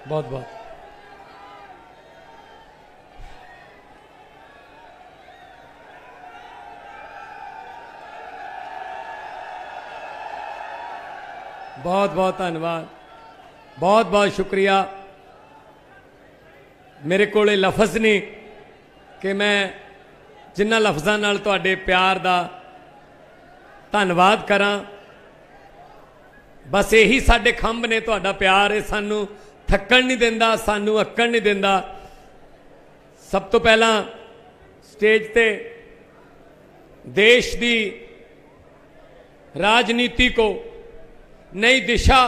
बहुत बहुत बहुत बहुत धन्यवाद, बहुत बहुत शुक्रिया। मेरे कोले लफज नहीं कि मैं जिन्ना लफ्ज़ां नाल तुहाडे प्यार दा धन्नवाद करा। बस यही साडे खंभ ने, तुहाडा प्यार है, सानू थक्कण नहीं देंदा, सानू अक्कण नहीं देंदा। सब तो पहला स्टेज ते देश की राजनीति को नई दिशा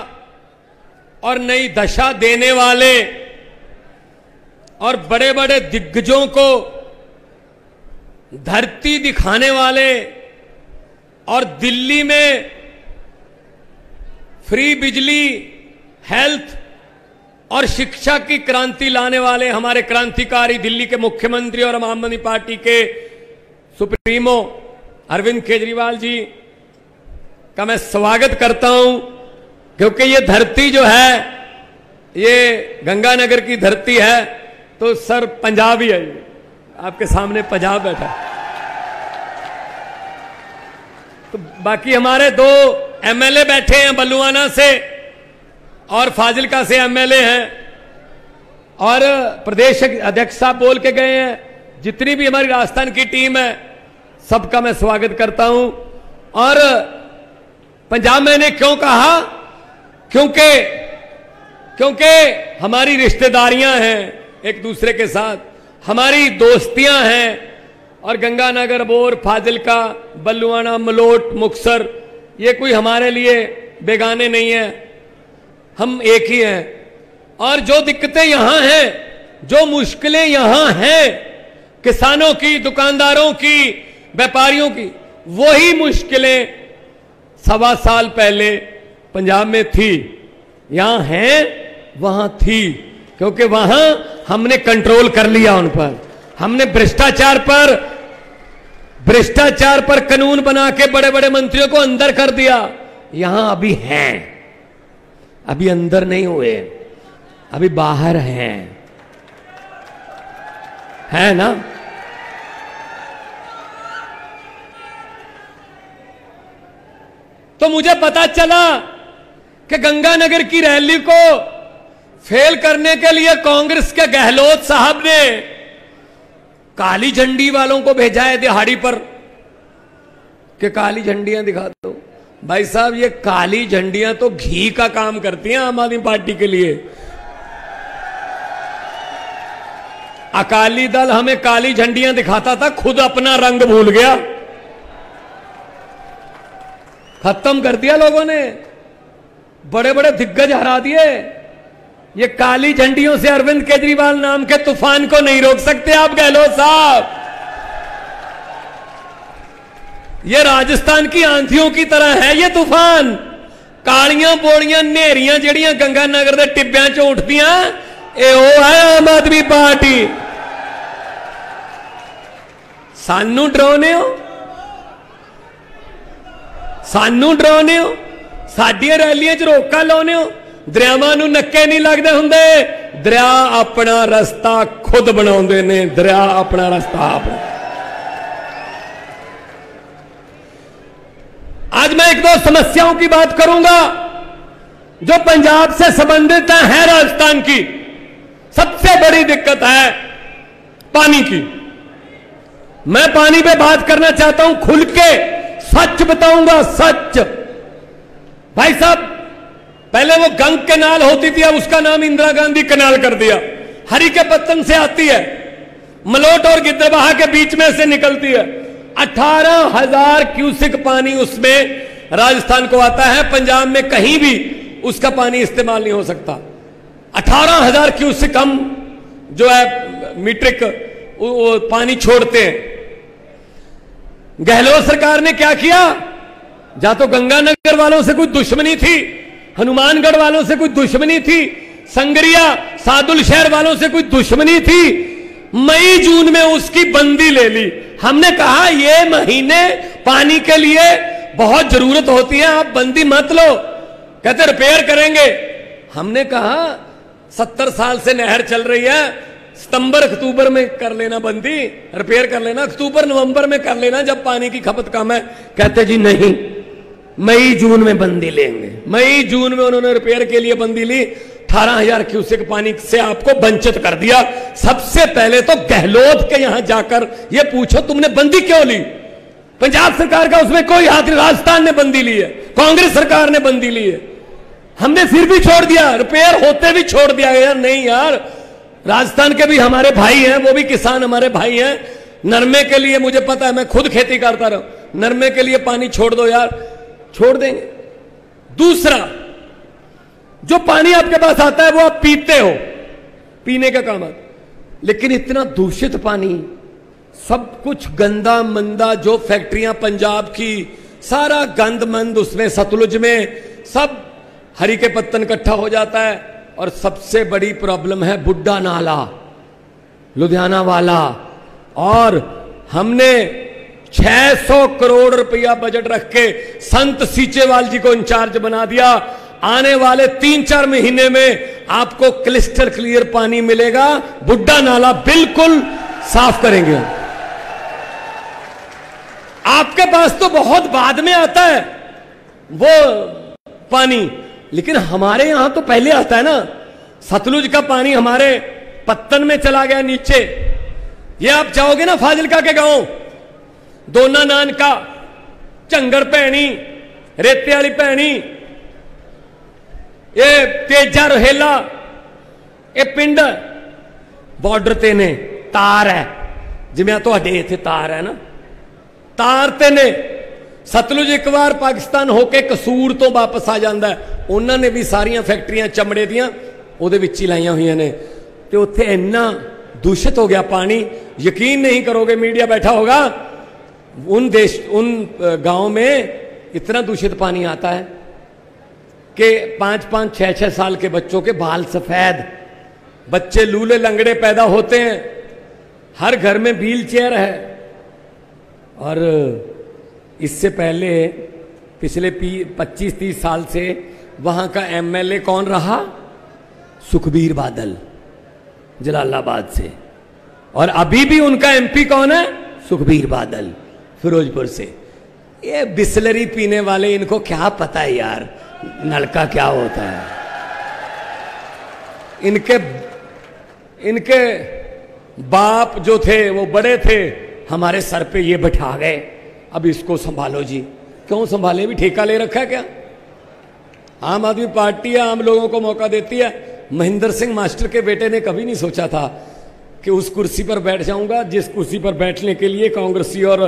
और नई दशा देने वाले और बड़े बड़े दिग्गजों को धरती दिखाने वाले और दिल्ली में फ्री बिजली, हेल्थ और शिक्षा की क्रांति लाने वाले हमारे क्रांतिकारी दिल्ली के मुख्यमंत्री और आम आदमी पार्टी के सुप्रीमो अरविंद केजरीवाल जी का मैं स्वागत करता हूं, क्योंकि ये धरती जो है ये गंगानगर की धरती है, तो सर पंजाब ही है। आपके सामने पंजाब बैठा है। तो बाकी हमारे दो एमएलए बैठे हैं, बलुआना से और फाजिलका से एमएलए हैं, और प्रदेश अध्यक्ष साहब बोल के गए हैं। जितनी भी हमारी राजस्थान की टीम है सबका मैं स्वागत करता हूं। और पंजाब मैंने क्यों कहा, क्योंकि हमारी रिश्तेदारियां हैं एक दूसरे के साथ, हमारी दोस्तियां हैं, और गंगानगर, बोर, फाजिलका, बल्लुआना, मलोट, मुक्तसर ये कोई हमारे लिए बेगाने नहीं है, हम एक ही हैं। और जो दिक्कतें यहां हैं, जो मुश्किलें यहां हैं, किसानों की, दुकानदारों की, व्यापारियों की, वही मुश्किलें 1.25 साल पहले पंजाब में थी, यहां हैं, वहां थी, क्योंकि वहां हमने कंट्रोल कर लिया उन पर। हमने भ्रष्टाचार पर कानून बना के बड़े बड़े मंत्रियों को अंदर कर दिया। यहां अभी हैं, अभी अंदर नहीं हुए, अभी बाहर हैं, है ना। तो मुझे पता चला कि गंगानगर की रैली को फेल करने के लिए कांग्रेस के गहलोत साहब ने काली झंडी वालों को भेजा है दिहाड़ी पर कि काली झंडियां दिखा दो। भाई साहब, ये काली झंडियां तो घी का काम करती हैं आम आदमी पार्टी के लिए। अकाली दल हमें काली झंडियां दिखाता था, खुद अपना रंग भूल गया, खत्म कर दिया लोगों ने, बड़े बड़े दिग्गज हरा दिए। ये काली झंडियों से अरविंद केजरीवाल नाम के तूफान को नहीं रोक सकते आप गहलोत साहब। ये राजस्थान की आंधियों की तरह है ये तूफान। कालियां बोलियां नेरियां जड़ियां गंगानगर के टिब्बियां चों उठदियां, ये वो है आम आदमी पार्टी। सानू डराउने हो, सानू डराउने हो, साडियां रैलियां च रोका लाउने हो। दरियावां नूं नक्के नहीं लगदे हुंदे, दरिया अपना रास्ता खुद बनाउंदे ने, दरिया अपना रास्ता अपना। आज मैं एक दो समस्याओं की बात करूंगा जो पंजाब से संबंधित है। राजस्थान की सबसे बड़ी दिक्कत है पानी की। मैं पानी पे बात करना चाहता हूं, खुल के सच बताऊंगा, सच। भाई साहब, पहले वो गंग कैनाल होती थी, अब उसका नाम इंदिरा गांधी कैनाल कर दिया। हरी के पत्तन से आती है, मलोट और गिद्धरबाहा के बीच में से निकलती है। 18,000 क्यूसेक पानी उसमें राजस्थान को आता है। पंजाब में कहीं भी उसका पानी इस्तेमाल नहीं हो सकता। 18,000 क्यूसेक हम जो है मीट्रिक पानी छोड़ते हैं। गहलोत सरकार ने क्या किया? जा तो गंगानगर वालों से कोई दुश्मनी थी, हनुमानगढ़ वालों से कोई दुश्मनी थी, संगरिया सादुल शहर वालों से कोई दुश्मनी थी, मई जून में उसकी बंदी ले ली। हमने कहा ये महीने पानी के लिए बहुत जरूरत होती है, आप बंदी मत लो। कहते रिपेयर करेंगे। हमने कहा 70 साल से नहर चल रही है, सितंबर अक्टूबर में कर लेना बंदी, रिपेयर कर लेना, अक्टूबर नवंबर में कर लेना जब पानी की खपत कम है। कहते जी नहीं, मई जून में बंदी लेंगे। मई जून में उन्होंने रिपेयर के लिए बंदी ली, 18,000 क्यूसेक पानी से आपको वंचित कर दिया। सबसे पहले तो गहलोत के यहां जाकर यह पूछो तुमने बंदी क्यों ली। पंजाब सरकार का उसमें कोई हाथ नहीं, राजस्थान ने बंदी ली है, कांग्रेस सरकार ने बंदी ली है, हमने फिर भी छोड़ दिया, रिपेयर होते भी छोड़ दिया। यार नहीं यार, राजस्थान के भी हमारे भाई हैं, वो भी किसान हमारे भाई हैं। नरमे के लिए मुझे पता है, मैं खुद खेती करता रहा, नरमे के लिए पानी छोड़ दो यार, छोड़ देंगे। दूसरा, जो पानी आपके पास आता है वो आप पीते हो, पीने का काम आता, लेकिन इतना दूषित पानी, सब कुछ गंदा मंदा, जो फैक्ट्रियां पंजाब की, सारा गंद मंद उसमें सतलुज में सब हरी के पत्तन इकट्ठा हो जाता है। और सबसे बड़ी प्रॉब्लम है बुड्ढा नाला, लुधियाना वाला। और हमने 600 करोड़ रुपया बजट रख के संत सीचेवाल जी को इंचार्ज बना दिया। आने वाले 3-4 महीने में आपको क्लिस्टर क्लियर पानी मिलेगा, बुड्ढा नाला बिल्कुल साफ करेंगे। आपके पास तो बहुत बाद में आता है वो पानी, लेकिन हमारे यहां तो पहले आता है ना। सतलुज का पानी हमारे पत्तन में चला गया नीचे। ये आप जाओगे ना फाजिलका के गांव, दोना नान का, चंगर भैनी, रेते वाली भैनी, ये तेजा रोहेला, ये पिंड बॉर्डर ते ने तार है, जिमें तुहाडे इत्थे तार है ना, तार ते ने सतलुज एक बार पाकिस्तान होके कसूर तो वापस आ जाता है। उन्होंने भी सारिया फैक्ट्रियां चमड़े दियां ਉਹਦੇ ਵਿੱਚ ही लाइया हुई ने, तो उत्थे इन्ना दूषित हो गया पानी, यकीन नहीं करोगे, मीडिया बैठा होगा, उन गांव में इतना दूषित पानी आता है कि 5-5, 6-6 साल के बच्चों के बाल सफेद, बच्चे लूले लंगड़े पैदा होते हैं, हर घर में व्हील चेयर है। और इससे पहले पिछले 25-30 साल से वहां का एमएलए कौन रहा? सुखबीर बादल, जलालाबाद से। और अभी भी उनका एमपी कौन है? सुखबीर बादल, फिरोजपुर से। ये बिस्लरी पीने वाले, इनको क्या पता है यार नलका क्या होता है। इनके बाप जो थे वो बड़े थे, हमारे सर पे ये बैठा गए, अब इसको संभालो जी। क्यों संभाले? भी ठेका ले रखा है क्या? आम आदमी पार्टी आम लोगों को मौका देती है। महेंद्र सिंह मास्टर के बेटे ने कभी नहीं सोचा था कि उस कुर्सी पर बैठ जाऊंगा जिस कुर्सी पर बैठने के लिए कांग्रेसी और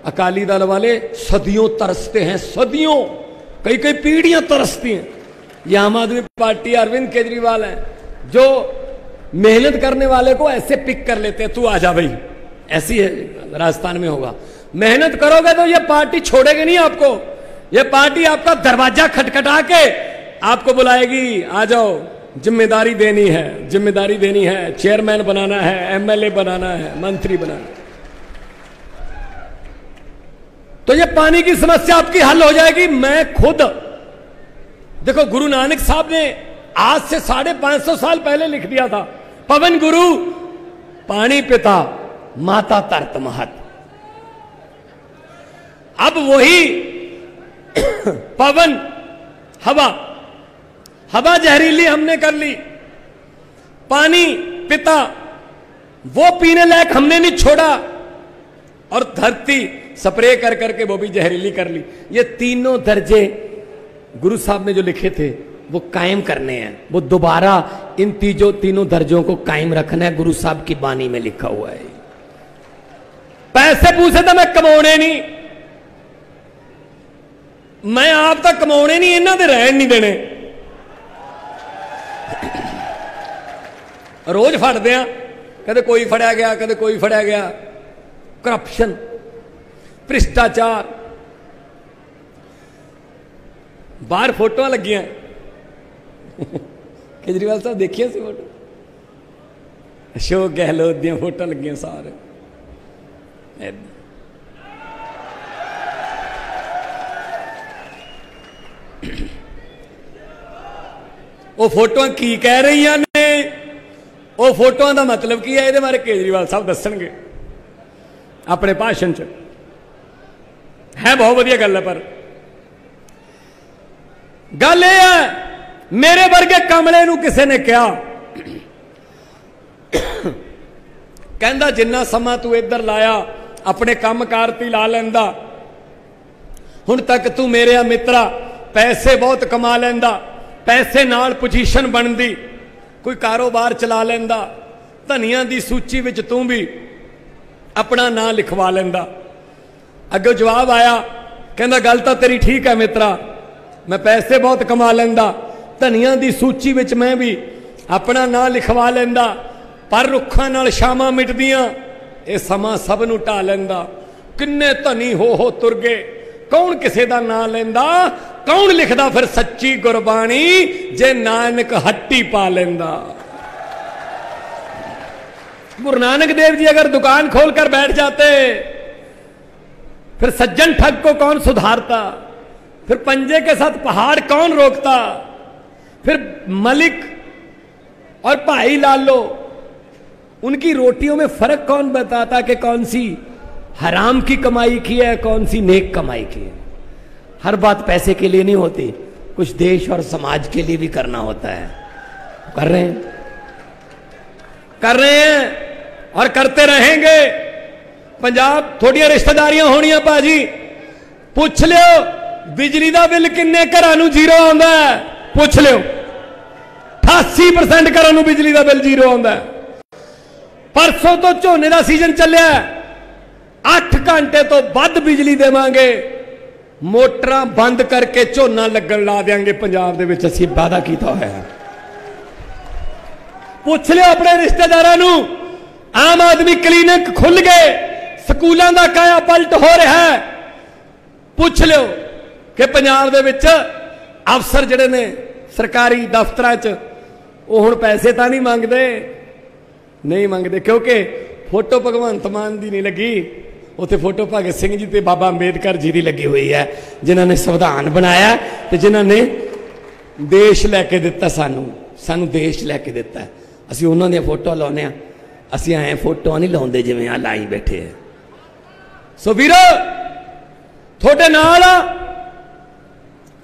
अकाली दल वाले सदियों तरसते हैं, सदियों, कई कई पीढ़ियां तरसती हैं। ये आम आदमी पार्टी अरविंद केजरीवाल है जो मेहनत करने वाले को ऐसे पिक कर लेते हैं, तू आ जा भाई। ऐसी है राजस्थान में होगा, मेहनत करोगे तो ये पार्टी छोड़ेगी नहीं आपको। ये पार्टी आपका दरवाजा खटखटा के आपको बुलाएगी, आ जाओ, जिम्मेदारी देनी है, जिम्मेदारी देनी है, चेयरमैन बनाना है, एमएलए बनाना है, मंत्री बनाना है। तो ये पानी की समस्या आपकी हल हो जाएगी। मैं खुद देखो, गुरु नानक साहब ने आज से 550 साल पहले लिख दिया था, पवन गुरु पानी पिता माता तरत महत। अब वही पवन, हवा जहरीली हमने कर ली, पानी पिता वो पीने लायक हमने नहीं छोड़ा, और धरती स्प्रे कर करके वो भी जहरीली कर ली। ये तीनों दर्जे गुरु साहब ने जो लिखे थे वो कायम करने हैं, वो दोबारा इन तीनों दर्जों को कायम रखना है। गुरु साहब की बानी में लिखा हुआ है। पैसे पूछे तो मैं कमाने नहीं, मैं आप तक कमाने नहीं, इन्हों दे रहन नहीं देने। रोज फटते हैं, कदे कोई फड़िया गया, कदे कोई फड़िया गया। करप्शन, भ्रिष्टाचार, बाहर फोटो लगियां केजरीवाल साहब देखिए सी फोटो, अशोक गहलोत दी फोटो लगियां सारे। वो फोटो की कह रही ने, वो फोटो का मतलब की है, ये बारे केजरीवाल साहब दसणगे अपने भाषण च। है बहुत बढ़िया गल है, पर गल यह है मेरे वर्गे कमले नूं किसी ने कहा, कहंदा जिन्ना समा तू इधर लाया अपने काम कार ती ला लैंदा, हुण तक तू मेरे मित्रा पैसे बहुत कमा लैंदा, पैसे नाल पोजीशन बनदी, कोई कारोबार चला लैंदा, धनिया दी सूची विच तू भी अपना नाम लिखवा लैंदा। अगों जवाब आया, कहंदा गल तां तेरी ठीक है मित्रा, मैं पैसे बहुत कमा लैंदा, धनिया दी सूची विच मैं भी अपना नाम लिखवा लैंदा, पर रुखां नाल शामां मिटदियां ये समा सब नूं ढा लैंदा। किन्ने धनी हो तुर गए, कौन किसे दा नाम लैंदा, कौन लिखदा फिर सच्ची गुरबाणी जे नानक हट्टी पा लैंदा। गुरु नानक देव जी अगर दुकान खोलकर बैठ जाते, फिर सज्जन ठग को कौन सुधारता, फिर पंजे के साथ पहाड़ कौन रोकता, फिर मलिक और भाई लालो उनकी रोटियों में फर्क कौन बताता कि कौन सी हराम की कमाई की है, कौन सी नेक कमाई की है। हर बात पैसे के लिए नहीं होती, कुछ देश और समाज के लिए भी करना होता है। कर रहे हैं और करते रहेंगे। पंजाब थोड़ियां रिश्तेदारियां होनियां भाजी, पूछ लियो बिजली का बिल किन्ने घरां नूं जीरो आउंदा है, पूछ लियो 88% घरां नूं बिजली का बिल जीरो आउंदा है। परसों तो झोने का सीजन चलिया, 8 घंटे तो वध बिजली देवांगे, मोटरां बंद करके झोना लगन ला देंगे पंजाब दे विच, असीं वादा कीता होया है। पूछ लियो अपने रिश्तेदारां नूं, आम आदमी क्लीनिक खुल गए, स्कूलों का काया पलट हो रहा है। पूछ लियो कि पंजाब दे विच अफसर जिहड़े ने सरकारी दफ्तरां च वो हुण पैसे तां नहीं मंगते, क्योंकि फोटो भगवंत मान दी नहीं लगी, उत्थे फोटो भगत सिंह जी ते बाबा अंबेडकर जी की लगी हुई है, जिन्होंने संविधान बनाया ते जिन्होंने देश लैके दिता, सानू देश लैके दिता है। असीं उन्हां दी फोटो लाउने आ, असीं ऐ फोटो नहीं लाउंदे जिवें आ लाई बैठे है। सो वीरो थोड़े नाल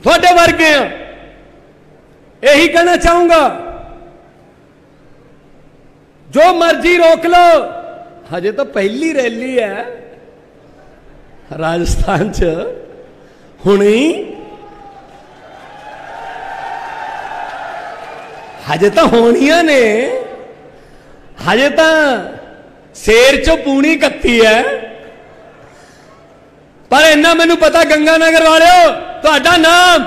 थोड़े वर्गे यही कहना चाहूंगा, जो मर्जी रोक लो, हजे तो पहली रैली है राजस्थान च, हुणी हजे तो होनिया ने, हजे तो शेर चो पूनी कत्ती है। पर इन्ना मैनू पता गंगानगर वालों, तुहाडा नाम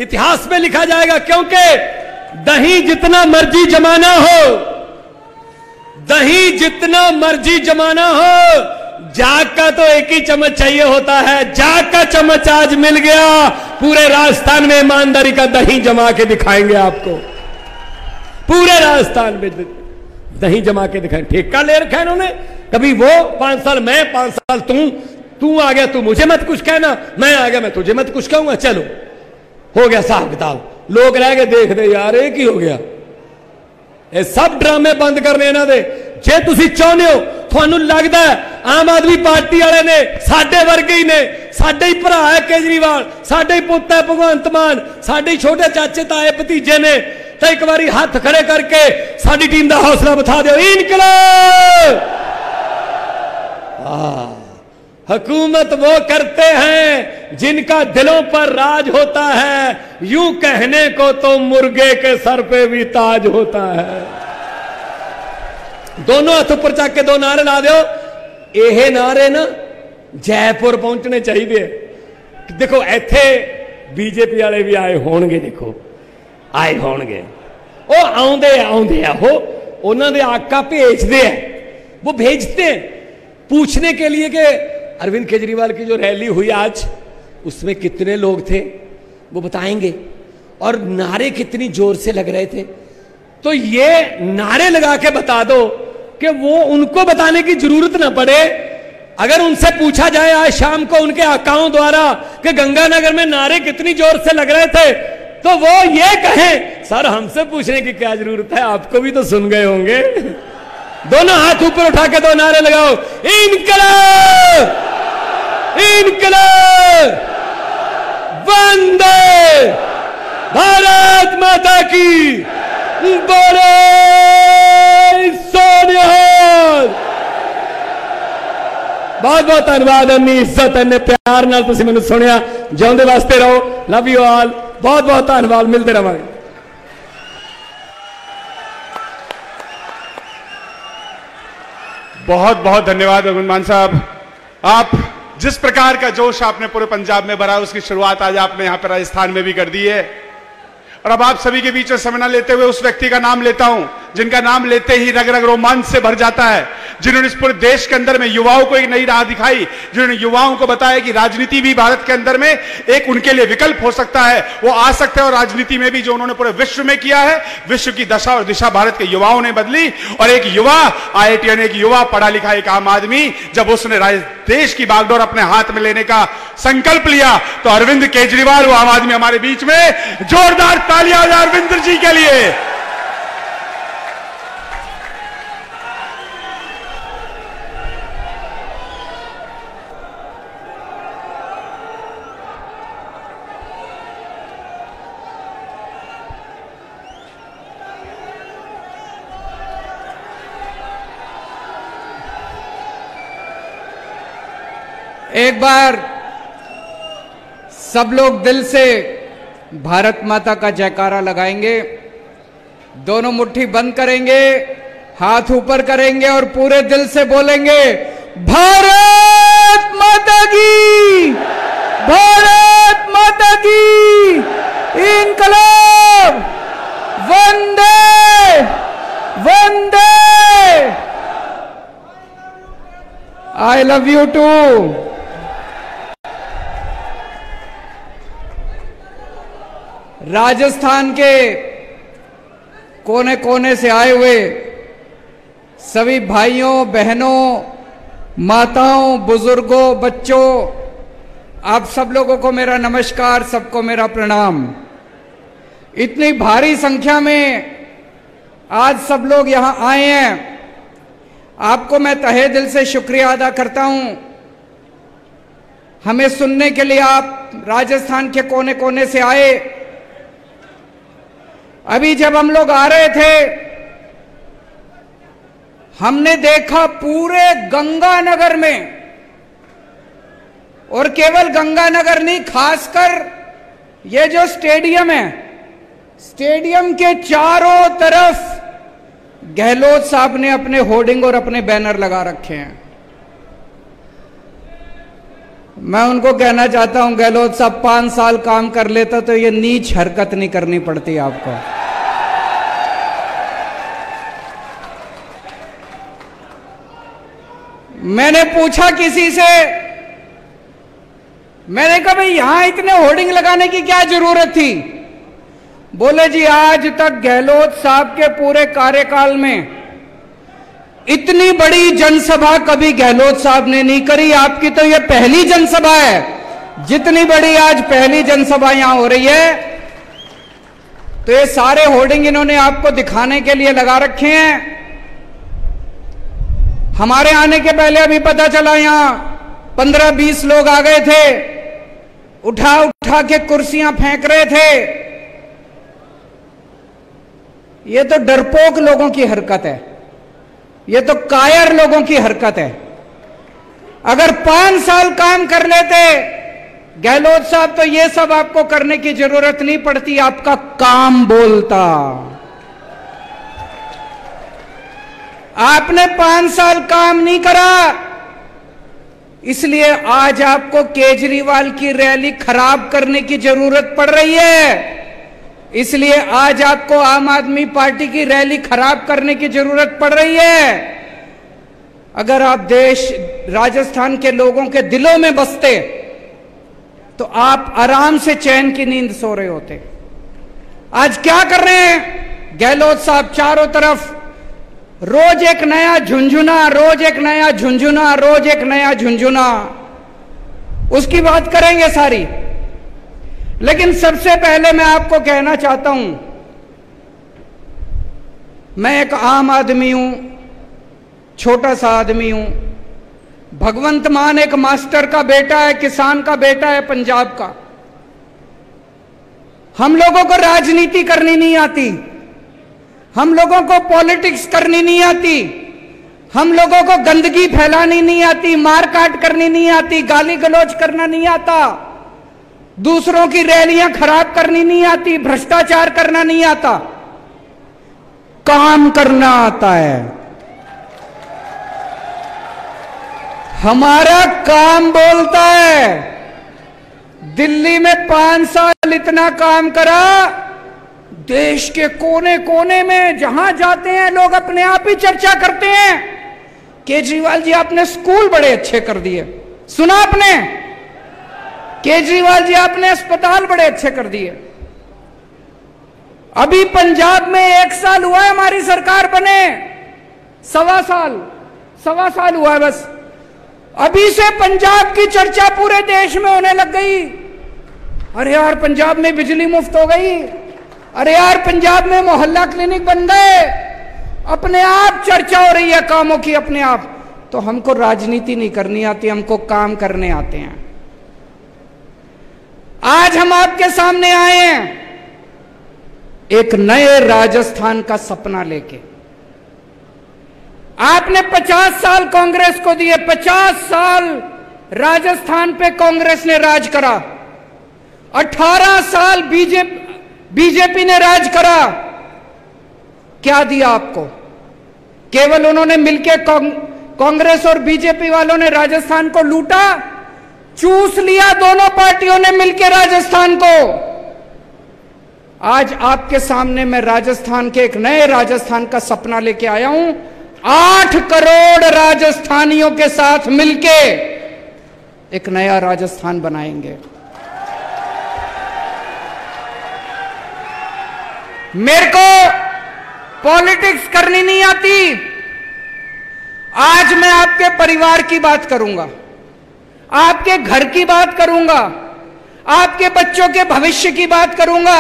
इतिहास में लिखा जाएगा, क्योंकि दही जितना मर्जी जमाना हो, दही जितना मर्जी जमाना हो, जाग का तो एक ही चम्मच चाहिए होता है। जाग का चम्मच आज मिल गया, पूरे राजस्थान में ईमानदारी का दही जमा के दिखाएंगे आपको, पूरे राजस्थान में दही जमा के दिखाएंगे। ठेका ले रखा है इन्होंने, कभी वो 5 साल मैं, 5 साल तू आ गया, तू मुझे मत कुछ कहना, मैं आ गया मैं तुझे मत कुछ कहूंगा, चलो हो गया साहब किताब। लोग रह गए देखते, यार ये की हो गया। ये सब ड्रामे बंद करने इन्हां दे। जे तुसीं चाहुंदे हो, तुहानूं लगदा है आम आदमी पार्टी वाले ने साडे वर्गे ही ने, साडे ही भरा है केजरीवाल, साडे ही पुत्त है भगवंत मान, साडे ही छोटे चाचे ताए भतीजे ने, तो एक बारी हाथ खड़े करके साडी टीम का हौसला बता दो। इनकलाब हुकूमत वो करते हैं जिनका दिलों पर राज होता है, यूं कहने को तो मुर्गे के सर पे भी ताज होता है। दोनों हाथ ऊपर चक के 2 नारे ला दो। यह नारे ना जयपुर पहुंचने चाहिए। देखो इत्थे बीजेपी वाले भी आए होंगे, देखो आए होंगे, वो आउंदे हो, उन्होंने दे आका भेजते हैं, वो भेजते हैं पूछने के लिए कि अरविंद केजरीवाल की जो रैली हुई आज, उसमें कितने लोग थे, वो बताएंगे, और नारे कितनी जोर से लग रहे थे। तो ये नारे लगा के बता दो कि वो उनको बताने की जरूरत ना पड़े। अगर उनसे पूछा जाए आज शाम को उनके आकाओं द्वारा कि गंगानगर में नारे कितनी जोर से लग रहे थे, तो वो ये कहें सर हमसे पूछने की क्या जरूरत है, आपको भी तो सुन गए होंगे। दोनों हाथ ऊपर उठा के दो नारे लगाओ, इनकलाब, इनकलाब, वंदे भारत माता की, बोले सोनिहाल। बहुत बहुत धन्यवाद, अन्नी इज्जत, अन्ने प्यार नाल तुसीं मैनूं सुनिया। जिउंदे वास्ते रहो, लव यू ऑल, बहुत बहुत धन्यवाद, मिलते रहांगे। बहुत बहुत धन्यवाद भगवंत मान साहब। आप जिस प्रकार का जोश आपने पूरे पंजाब में भरा, उसकी शुरुआत आज आपने यहां पर राजस्थान में भी कर दी है। और अब आप सभी के बीच में समय न लेते हुए उस व्यक्ति का नाम लेता हूं जिनका नाम लेते ही रग रग रोमांच से भर जाता है, जिन्होंने इस पूरे देश के अंदर में युवाओं को एक नई राह दिखाई, जिन्होंने युवाओं को बताया कि राजनीति भी भारत के अंदर में एक उनके लिए विकल्प हो सकता है, वो आ सकते हैं। और राजनीति में भी जो उन्होंने पूरे विश्व में किया है, विश्व की दशा और दिशा भारत के युवाओं ने बदली। और एक युवा IITian, एक युवा पढ़ा लिखा एक आम आदमी, जब उसने देश की बागडोर अपने हाथ में लेने का संकल्प लिया, तो अरविंद केजरीवाल वो आम आदमी हमारे बीच में, जोरदार तालियां अरविंद जी के लिए। एक बार सब लोग दिल से भारत माता का जयकारा लगाएंगे, दोनों मुट्ठी बंद करेंगे, हाथ ऊपर करेंगे और पूरे दिल से बोलेंगे, भारत माता की, भारत माता की, इनकलाब, वंदे वंदे। I love you too. Rajasthan के कोने कोने से आए हुए सभी भाइयों बहनों, माताओं, बुजुर्गों, बच्चों, आप सब लोगों को मेरा नमस्कार, सबको मेरा प्रणाम। इतनी भारी संख्या में आज सब लोग यहां आए हैं, आपको मैं तहे दिल से शुक्रिया अदा करता हूं। हमें सुनने के लिए आप राजस्थान के कोने कोने से आए। अभी जब हम लोग आ रहे थे, हमने देखा पूरे गंगानगर में, और केवल गंगानगर नहीं, खासकर ये जो स्टेडियम है, स्टेडियम के चारों तरफ गहलोत साहब ने अपने होर्डिंग और अपने बैनर लगा रखे हैं। मैं उनको कहना चाहता हूं, गहलोत साहब 5 साल काम कर लेता तो ये नीच हरकत नहीं करनी पड़ती आपको। मैंने पूछा किसी से, मैंने कहा भाई यहां इतने होर्डिंग लगाने की क्या जरूरत थी? बोले जी आज तक गहलोत साहब के पूरे कार्यकाल में इतनी बड़ी जनसभा कभी गहलोत साहब ने नहीं करी, आपकी तो ये पहली जनसभा है। जितनी बड़ी आज पहली जनसभा यहां हो रही है, तो ये सारे होर्डिंग इन्होंने आपको दिखाने के लिए लगा रखे हैं। हमारे आने के पहले अभी पता चला यहां 15-20 लोग आ गए थे, उठा उठा के कुर्सियां फेंक रहे थे। ये तो डरपोक लोगों की हरकत है, ये तो कायर लोगों की हरकत है। अगर 5 साल काम कर लेते गहलोत साहब, तो ये सब आपको करने की जरूरत नहीं पड़ती, आपका काम बोलता। आपने 5 साल काम नहीं करा, इसलिए आज आपको केजरीवाल की रैली खराब करने की जरूरत पड़ रही है। इसलिए आज आपको आम आदमी पार्टी की रैली खराब करने की जरूरत पड़ रही है। अगर आप राजस्थान के लोगों के दिलों में बसते, तो आप आराम से चैन की नींद सो रहे होते। आज क्या कर रहे हैं गहलोत साहब? चारों तरफ रोज एक नया झुंझुना, रोज एक नया झुंझुना, रोज एक नया झुंझुना, उसकी बात करेंगे सारी। लेकिन सबसे पहले मैं आपको कहना चाहता हूं, मैं एक आम आदमी हूं, छोटा सा आदमी हूं। भगवंत मान एक मास्टर का बेटा है, किसान का बेटा है, पंजाब का। हम लोगों को राजनीति करनी नहीं आती, हम लोगों को पॉलिटिक्स करनी नहीं आती, हम लोगों को गंदगी फैलानी नहीं आती, मारकाट करनी नहीं आती, गाली गलौज करना नहीं आता, दूसरों की रैलियां खराब करनी नहीं आती, भ्रष्टाचार करना नहीं आता, काम करना आता है। हमारा काम बोलता है। दिल्ली में 5 साल इतना काम करा, देश के कोने कोने में जहां जाते हैं लोग अपने आप ही चर्चा करते हैं, केजरीवाल जी आपने स्कूल बड़े अच्छे कर दिए। सुना आपने? केजरीवाल जी आपने अस्पताल बड़े अच्छे कर दिए। अभी पंजाब में 1 साल हुआ है हमारी सरकार बने, सवा साल हुआ है बस। अभी से पंजाब की चर्चा पूरे देश में होने लग गई। अरे यार पंजाब में बिजली मुफ्त हो गई, अरे यार पंजाब में मोहल्ला क्लिनिक बन गए, अपने आप चर्चा हो रही है कामों की अपने आप। तो हमको राजनीति नहीं करनी आती, हमको काम करने आते हैं। आज हम आपके सामने आए हैं एक नए राजस्थान का सपना लेके। आपने 50 साल कांग्रेस को दिए, 50 साल राजस्थान पे कांग्रेस ने राज करा, 18 साल बीजेपी ने राज करा। क्या दिया आपको? केवल उन्होंने मिलकर कांग्रेस और बीजेपी वालों ने राजस्थान को लूटा, चूस लिया दोनों पार्टियों ने मिलकर राजस्थान को। आज आपके सामने मैं राजस्थान के एक नए राजस्थान का सपना लेके आया हूं। 8 करोड़ राजस्थानियों के साथ मिलके एक नया राजस्थान बनाएंगे। मेरे को पॉलिटिक्स करनी नहीं आती। आज मैं आपके परिवार की बात करूंगा, आपके घर की बात करूंगा, आपके बच्चों के भविष्य की बात करूंगा।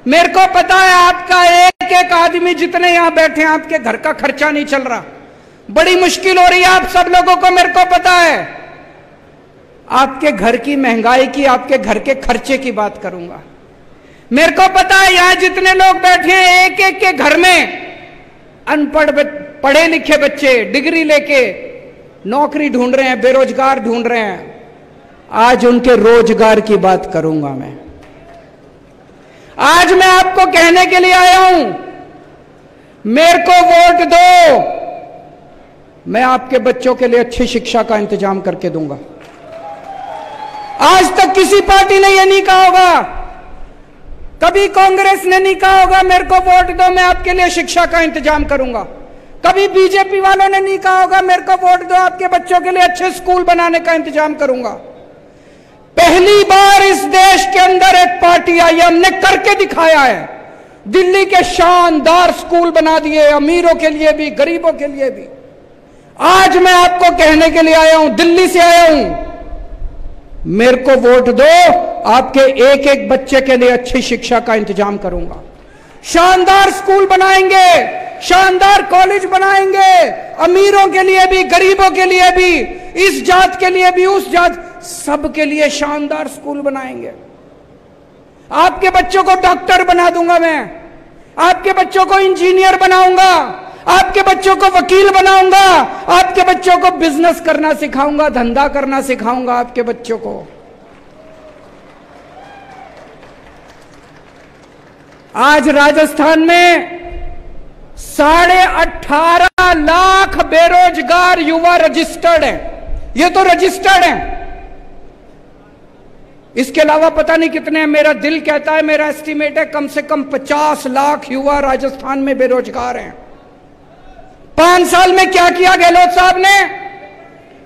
मेरे को पता है आपका एक एक आदमी जितने यहां बैठे हैं, आपके घर का खर्चा नहीं चल रहा, बड़ी मुश्किल हो रही है आप सब लोगों को, मेरे को पता है। आपके घर की महंगाई की, आपके घर के खर्चे की बात करूंगा। मेरे को पता है यहां जितने लोग बैठे हैं, एक एक के घर में अनपढ़ पढ़े लिखे बच्चे डिग्री लेके नौकरी ढूंढ रहे हैं, बेरोजगार ढूंढ रहे हैं। आज उनके रोजगार की बात करूंगा मैं। आज मैं आपको कहने के लिए आया हूं, मेरे को वोट दो, मैं आपके बच्चों के लिए अच्छी शिक्षा का इंतजाम करके दूंगा। आज तक किसी पार्टी ने यह नहीं कहा होगा, कभी कांग्रेस ने नहीं कहा होगा मेरे को वोट दो मैं आपके लिए शिक्षा का इंतजाम करूंगा। कभी बीजेपी वालों ने नहीं कहा होगा मेरे को वोट दो आपके बच्चों के लिए अच्छे स्कूल बनाने का इंतजाम करूंगा। पहली बार इस देश के अंदर एक पार्टी आई है, हमने करके दिखाया है। दिल्ली के शानदार स्कूल बना दिए, अमीरों के लिए भी गरीबों के लिए भी। आज मैं आपको कहने के लिए आया हूं, दिल्ली से आया हूं, मेरे को वोट दो, आपके एक एक बच्चे के लिए अच्छी शिक्षा का इंतजाम करूंगा। शानदार स्कूल बनाएंगे, शानदार कॉलेज बनाएंगे, अमीरों के लिए भी गरीबों के लिए भी, इस जात के लिए भी उस जात, सब के लिए शानदार स्कूल बनाएंगे। आपके बच्चों को डॉक्टर बना दूंगा मैं, आपके बच्चों को इंजीनियर बनाऊंगा, आपके बच्चों को वकील बनाऊंगा, आपके बच्चों को बिजनेस करना सिखाऊंगा, धंधा करना सिखाऊंगा आपके बच्चों को। आज राजस्थान में 18.5 लाख बेरोजगार युवा रजिस्टर्ड हैं। ये तो रजिस्टर्ड हैं, इसके अलावा पता नहीं कितने हैं। मेरा दिल कहता है, मेरा एस्टीमेट है कम से कम 50 लाख युवा राजस्थान में बेरोजगार हैं। 5 साल में क्या किया गहलोत साहब ने,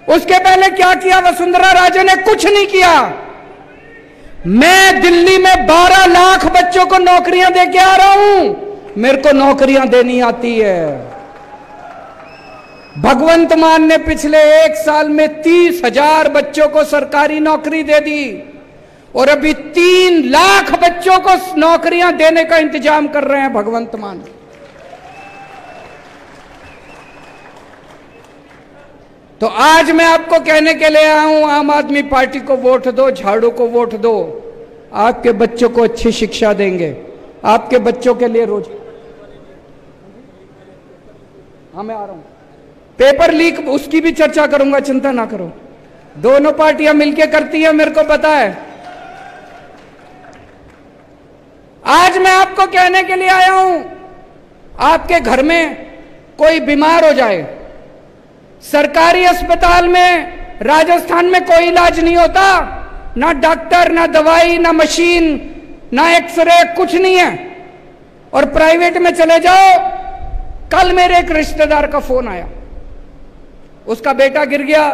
उसके पहले क्या किया वसुंधरा राजे ने? कुछ नहीं किया। मैं दिल्ली में 12 लाख बच्चों को नौकरियां देके आ रहा हूं, मेरे को नौकरियां देनी आती है। भगवंत मान ने पिछले 1 साल में 30,000 बच्चों को सरकारी नौकरी दे दी। और अभी 3 लाख बच्चों को नौकरियां देने का इंतजाम कर रहे हैं भगवंत मान। तो आज मैं आपको कहने के लिए आया हूं, आम आदमी पार्टी को वोट दो, झाड़ू को वोट दो। आपके बच्चों को अच्छी शिक्षा देंगे, आपके बच्चों के लिए रोज। हाँ मैं आ रहा हूं, पेपर लीक उसकी भी चर्चा करूंगा, चिंता ना करो। दोनों पार्टियां मिलकर करती हैं, मेरे को पता है। आज मैं आपको कहने के लिए आया हूं, आपके घर में कोई बीमार हो जाए, सरकारी अस्पताल में राजस्थान में कोई इलाज नहीं होता, ना डॉक्टर, ना दवाई, ना मशीन, ना एक्सरे, कुछ नहीं है। और प्राइवेट में चले जाओ। कल मेरे एक रिश्तेदार का फोन आया, उसका बेटा गिर गया,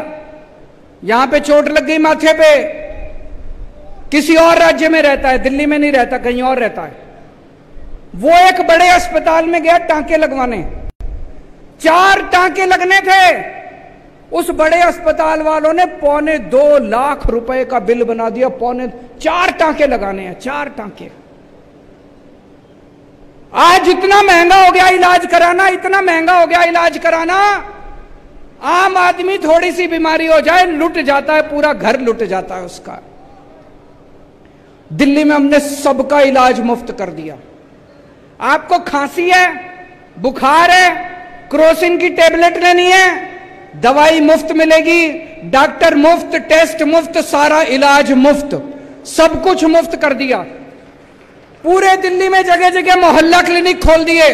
यहां पे चोट लग गई माथे पे, किसी और राज्य में रहता है, दिल्ली में नहीं रहता, कहीं और रहता है। वो एक बड़े अस्पताल में गया टांके लगवाने, 4 टांके लगने थे। उस बड़े अस्पताल वालों ने 2.25 लाख रुपए का बिल बना दिया। 4 टांके लगाने हैं, 4 टांके। आज इतना महंगा हो गया इलाज कराना, इतना महंगा हो गया इलाज कराना। आम आदमी थोड़ी सी बीमारी हो जाए लुट जाता है, पूरा घर लुट जाता है उसका। दिल्ली में हमने सबका इलाज मुफ्त कर दिया। आपको खांसी है, बुखार है, क्रोसिन की टेबलेट लेनी है, दवाई मुफ्त मिलेगी, डॉक्टर मुफ्त, टेस्ट मुफ्त, सारा इलाज मुफ्त, सब कुछ मुफ्त कर दिया। पूरे दिल्ली में जगह जगह मोहल्ला क्लिनिक खोल दिए।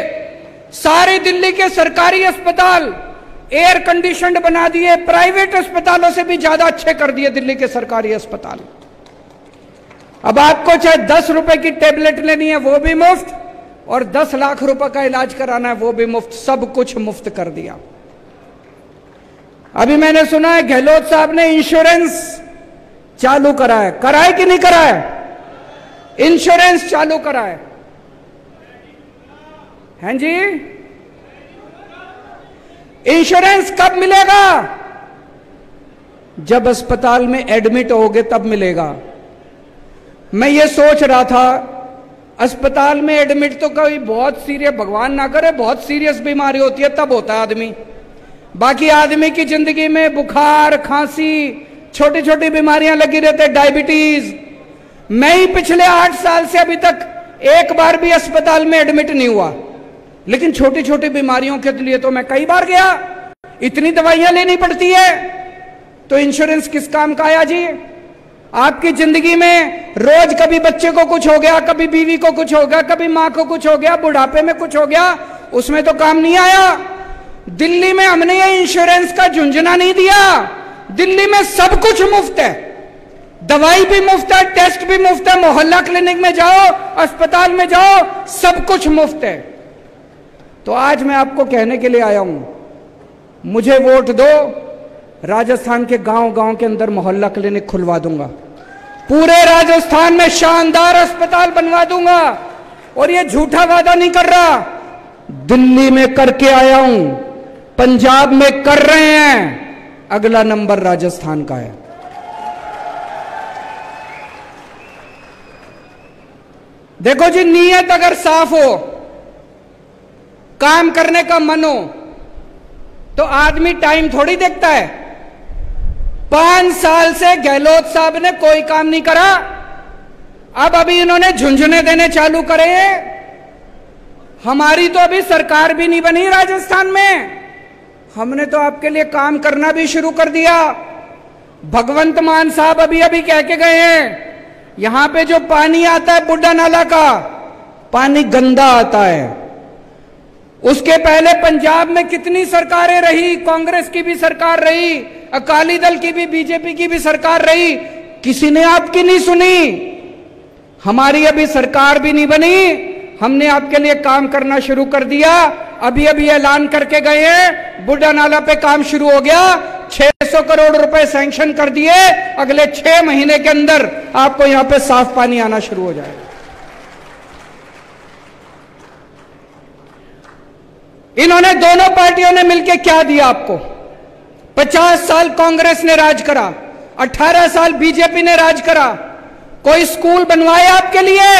सारे दिल्ली के सरकारी अस्पताल एयर कंडीशनड बना दिए, प्राइवेट अस्पतालों से भी ज्यादा अच्छे कर दिए दिल्ली के सरकारी अस्पताल। अब आपको चाहे 10 रुपए की टेबलेट लेनी है वो भी मुफ्त, और 10 लाख रुपए का इलाज कराना है वो भी मुफ्त, सब कुछ मुफ्त कर दिया। अभी मैंने सुना है गहलोत साहब ने इंश्योरेंस चालू करा है, कराए कि नहीं कराए? इंश्योरेंस चालू करा है, हैं जी? इंश्योरेंस कब मिलेगा? जब अस्पताल में एडमिट होगे तब मिलेगा। मैं ये सोच रहा था, अस्पताल में एडमिट तो कोई बहुत सीरियस, भगवान ना करे बहुत सीरियस बीमारी होती है तब होता है आदमी। बाकी आदमी की जिंदगी में बुखार, खांसी, छोटी छोटी बीमारियां लगी रहती है, डायबिटीज। मैं ही पिछले 8 साल से अभी तक एक बार भी अस्पताल में एडमिट नहीं हुआ, लेकिन छोटी छोटी बीमारियों के लिए तो मैं कई बार गया। इतनी दवाइयां लेनी पड़ती है, तो इंश्योरेंस किस काम का आया जी? आपकी जिंदगी में रोज कभी बच्चे को कुछ हो गया, कभी बीवी को कुछ हो गया, कभी मां को कुछ हो गया, बुढ़ापे में कुछ हो गया, उसमें तो काम नहीं आया। दिल्ली में हमने ये इंश्योरेंस का झुंझुना नहीं दिया। दिल्ली में सब कुछ मुफ्त है, दवाई भी मुफ्त है, टेस्ट भी मुफ्त है, मोहल्ला क्लिनिक में जाओ, अस्पताल में जाओ, सब कुछ मुफ्त है। तो आज मैं आपको कहने के लिए आया हूं, मुझे वोट दो, राजस्थान के गांव गांव के अंदर मोहल्ला क्लिनिक खुलवा दूंगा, पूरे राजस्थान में शानदार अस्पताल बनवा दूंगा। और ये झूठा वादा नहीं कर रहा, दिल्ली में करके आया हूं, पंजाब में कर रहे हैं, अगला नंबर राजस्थान का है। देखो जी, नीयत अगर साफ हो, काम करने का मन हो, तो आदमी टाइम थोड़ी देखता है। 5 साल से गहलोत साहब ने कोई काम नहीं करा, अब अभी इन्होंने झुंझुने देने चालू करे। हमारी तो अभी सरकार भी नहीं बनी राजस्थान में, हमने तो आपके लिए काम करना भी शुरू कर दिया। भगवंत मान साहब अभी अभी कह के गए हैं, यहां पे जो पानी आता है बुड्ढा नाला का, पानी गंदा आता है। उसके पहले पंजाब में कितनी सरकारें रही, कांग्रेस की भी सरकार रही, अकाली दल की भी, बीजेपी की भी सरकार रही, किसी ने आपकी नहीं सुनी। हमारी अभी सरकार भी नहीं बनी, हमने आपके लिए काम करना शुरू कर दिया। अभी अभी ऐलान करके गए हैं, बुड्ढा नाला पे काम शुरू हो गया, 600 करोड़ रुपए सैंक्शन कर दिए, अगले 6 महीने के अंदर आपको यहां पे साफ पानी आना शुरू हो जाएगा। इन्होंने दोनों पार्टियों ने मिलकर क्या दिया आपको? 50 साल कांग्रेस ने राज करा, 18 साल बीजेपी ने राज करा, कोई स्कूल बनवाए आपके लिए,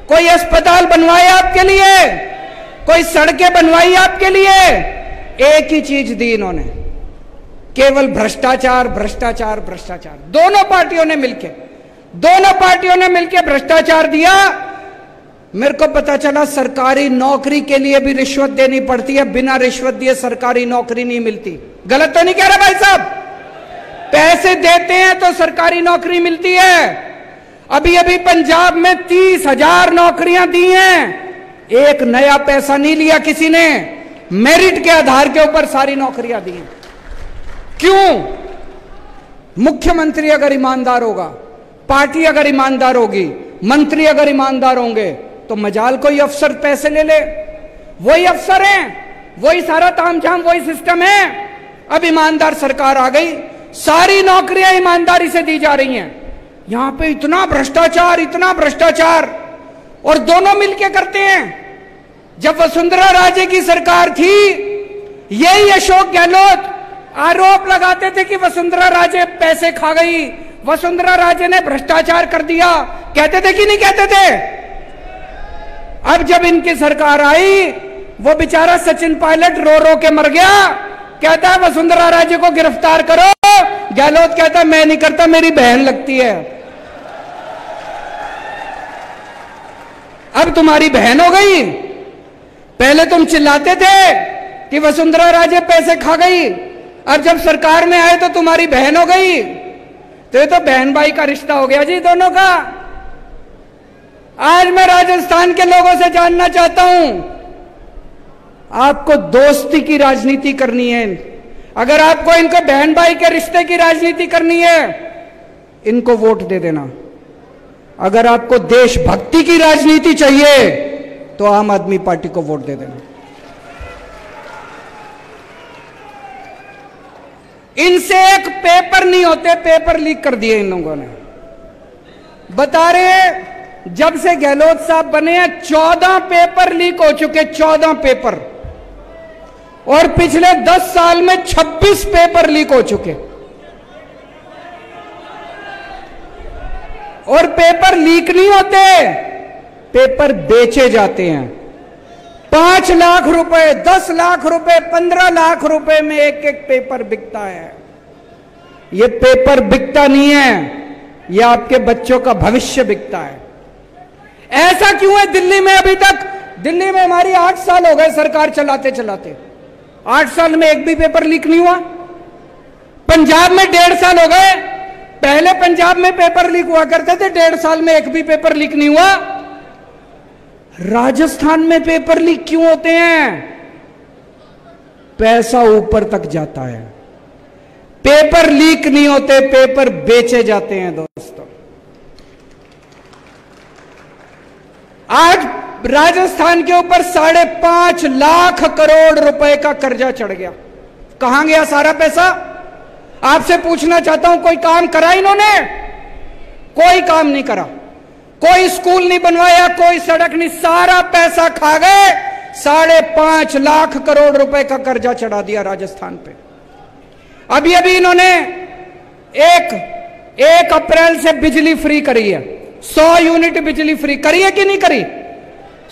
कोई अस्पताल बनवाए आपके लिए, कोई सड़कें बनवाई आपके लिए? एक ही चीज दी इन्होंने, केवल भ्रष्टाचार भ्रष्टाचार भ्रष्टाचार। दोनों पार्टियों ने मिलकर भ्रष्टाचार दिया। मेरे को पता चला सरकारी नौकरी के लिए भी रिश्वत देनी पड़ती है, बिना रिश्वत दिए सरकारी नौकरी नहीं मिलती। गलत तो नहीं कह रहा भाई साहब? पैसे देते हैं तो सरकारी नौकरी मिलती है। अभी अभी पंजाब में 30,000 नौकरियां दी हैं, एक नया पैसा नहीं लिया किसी ने, मेरिट के आधार के ऊपर सारी नौकरियां दी हैं। क्यों? मुख्यमंत्री अगर ईमानदार होगा, पार्टी अगर ईमानदार होगी, मंत्री अगर ईमानदार होंगे, तो मजाल कोई अफसर पैसे ले ले। वही अफसर हैं, वही सारा तामझाम, वही सिस्टम है। अब ईमानदार सरकार आ गई, सारी नौकरियां ईमानदारी से दी जा रही हैं। यहां पे इतना भ्रष्टाचार, और दोनों मिलके करते हैं। जब वसुंधरा राजे की सरकार थी, यही अशोक गहलोत आरोप लगाते थे कि वसुंधरा राजे पैसे खा गई, वसुंधरा राजे ने भ्रष्टाचार कर दिया, कहते थे कि नहीं कहते थे? अब जब इनकी सरकार आई, वो बेचारा सचिन पायलट रो रो के मर गया, कहता है वसुंधरा राजे को गिरफ्तार करो। गहलोत कहता है मैं नहीं करता, मेरी बहन लगती है। अब तुम्हारी बहन हो गई। पहले तुम चिल्लाते थे कि वसुंधरा राजे पैसे खा गई, अब जब सरकार में आए तो तुम्हारी बहन हो गई। तो ये तो बहन भाई का रिश्ता हो गया जी दोनों का। आज मैं राजस्थान के लोगों से जानना चाहता हूं, आपको दोस्ती की राजनीति करनी है, अगर आपको इनको बहन भाई के रिश्ते की राजनीति करनी है, इनको वोट दे देना। अगर आपको देशभक्ति की राजनीति चाहिए तो आम आदमी पार्टी को वोट दे देना। इनसे एक पेपर नहीं होते, पेपर लीक कर दिए इन लोगों ने। बता रहे जब से गहलोत साहब बने हैं 14 पेपर लीक हो चुके, 14 पेपर, और पिछले 10 साल में 26 पेपर लीक हो चुके। और पेपर लीक नहीं होते, पेपर बेचे जाते हैं। 5 लाख रुपए, 10 लाख रुपए, 15 लाख रुपए में एक एक पेपर बिकता है। ये पेपर बिकता नहीं है, ये आपके बच्चों का भविष्य बिकता है। ऐसा क्यों है दिल्ली में? अभी तक दिल्ली में हमारी 8 साल हो गए सरकार चलाते चलाते, 8 साल में एक भी पेपर लीक नहीं हुआ। पंजाब में 1.5 साल हो गए, पहले पंजाब में पेपर लीक हुआ करते थे, 1.5 साल में एक भी पेपर लीक नहीं हुआ। राजस्थान में पेपर लीक क्यों होते हैं? पैसा ऊपर तक जाता है। पेपर लीक नहीं होते, पेपर बेचे जाते हैं दोस्तों। आज राजस्थान के ऊपर 5.5 लाख करोड़ रुपए का कर्जा चढ़ गया। कहां गया सारा पैसा? आपसे पूछना चाहता हूं, कोई काम करा इन्होंने? कोई काम नहीं करा, कोई स्कूल नहीं बनवाया, कोई सड़क नहीं, सारा पैसा खा गए। 5.5 लाख करोड़ रुपए का कर्जा चढ़ा दिया राजस्थान पे। अभी अभी इन्होंने 1 अप्रैल से बिजली फ्री करी है, 100 यूनिट बिजली फ्री करी है कि नहीं करी?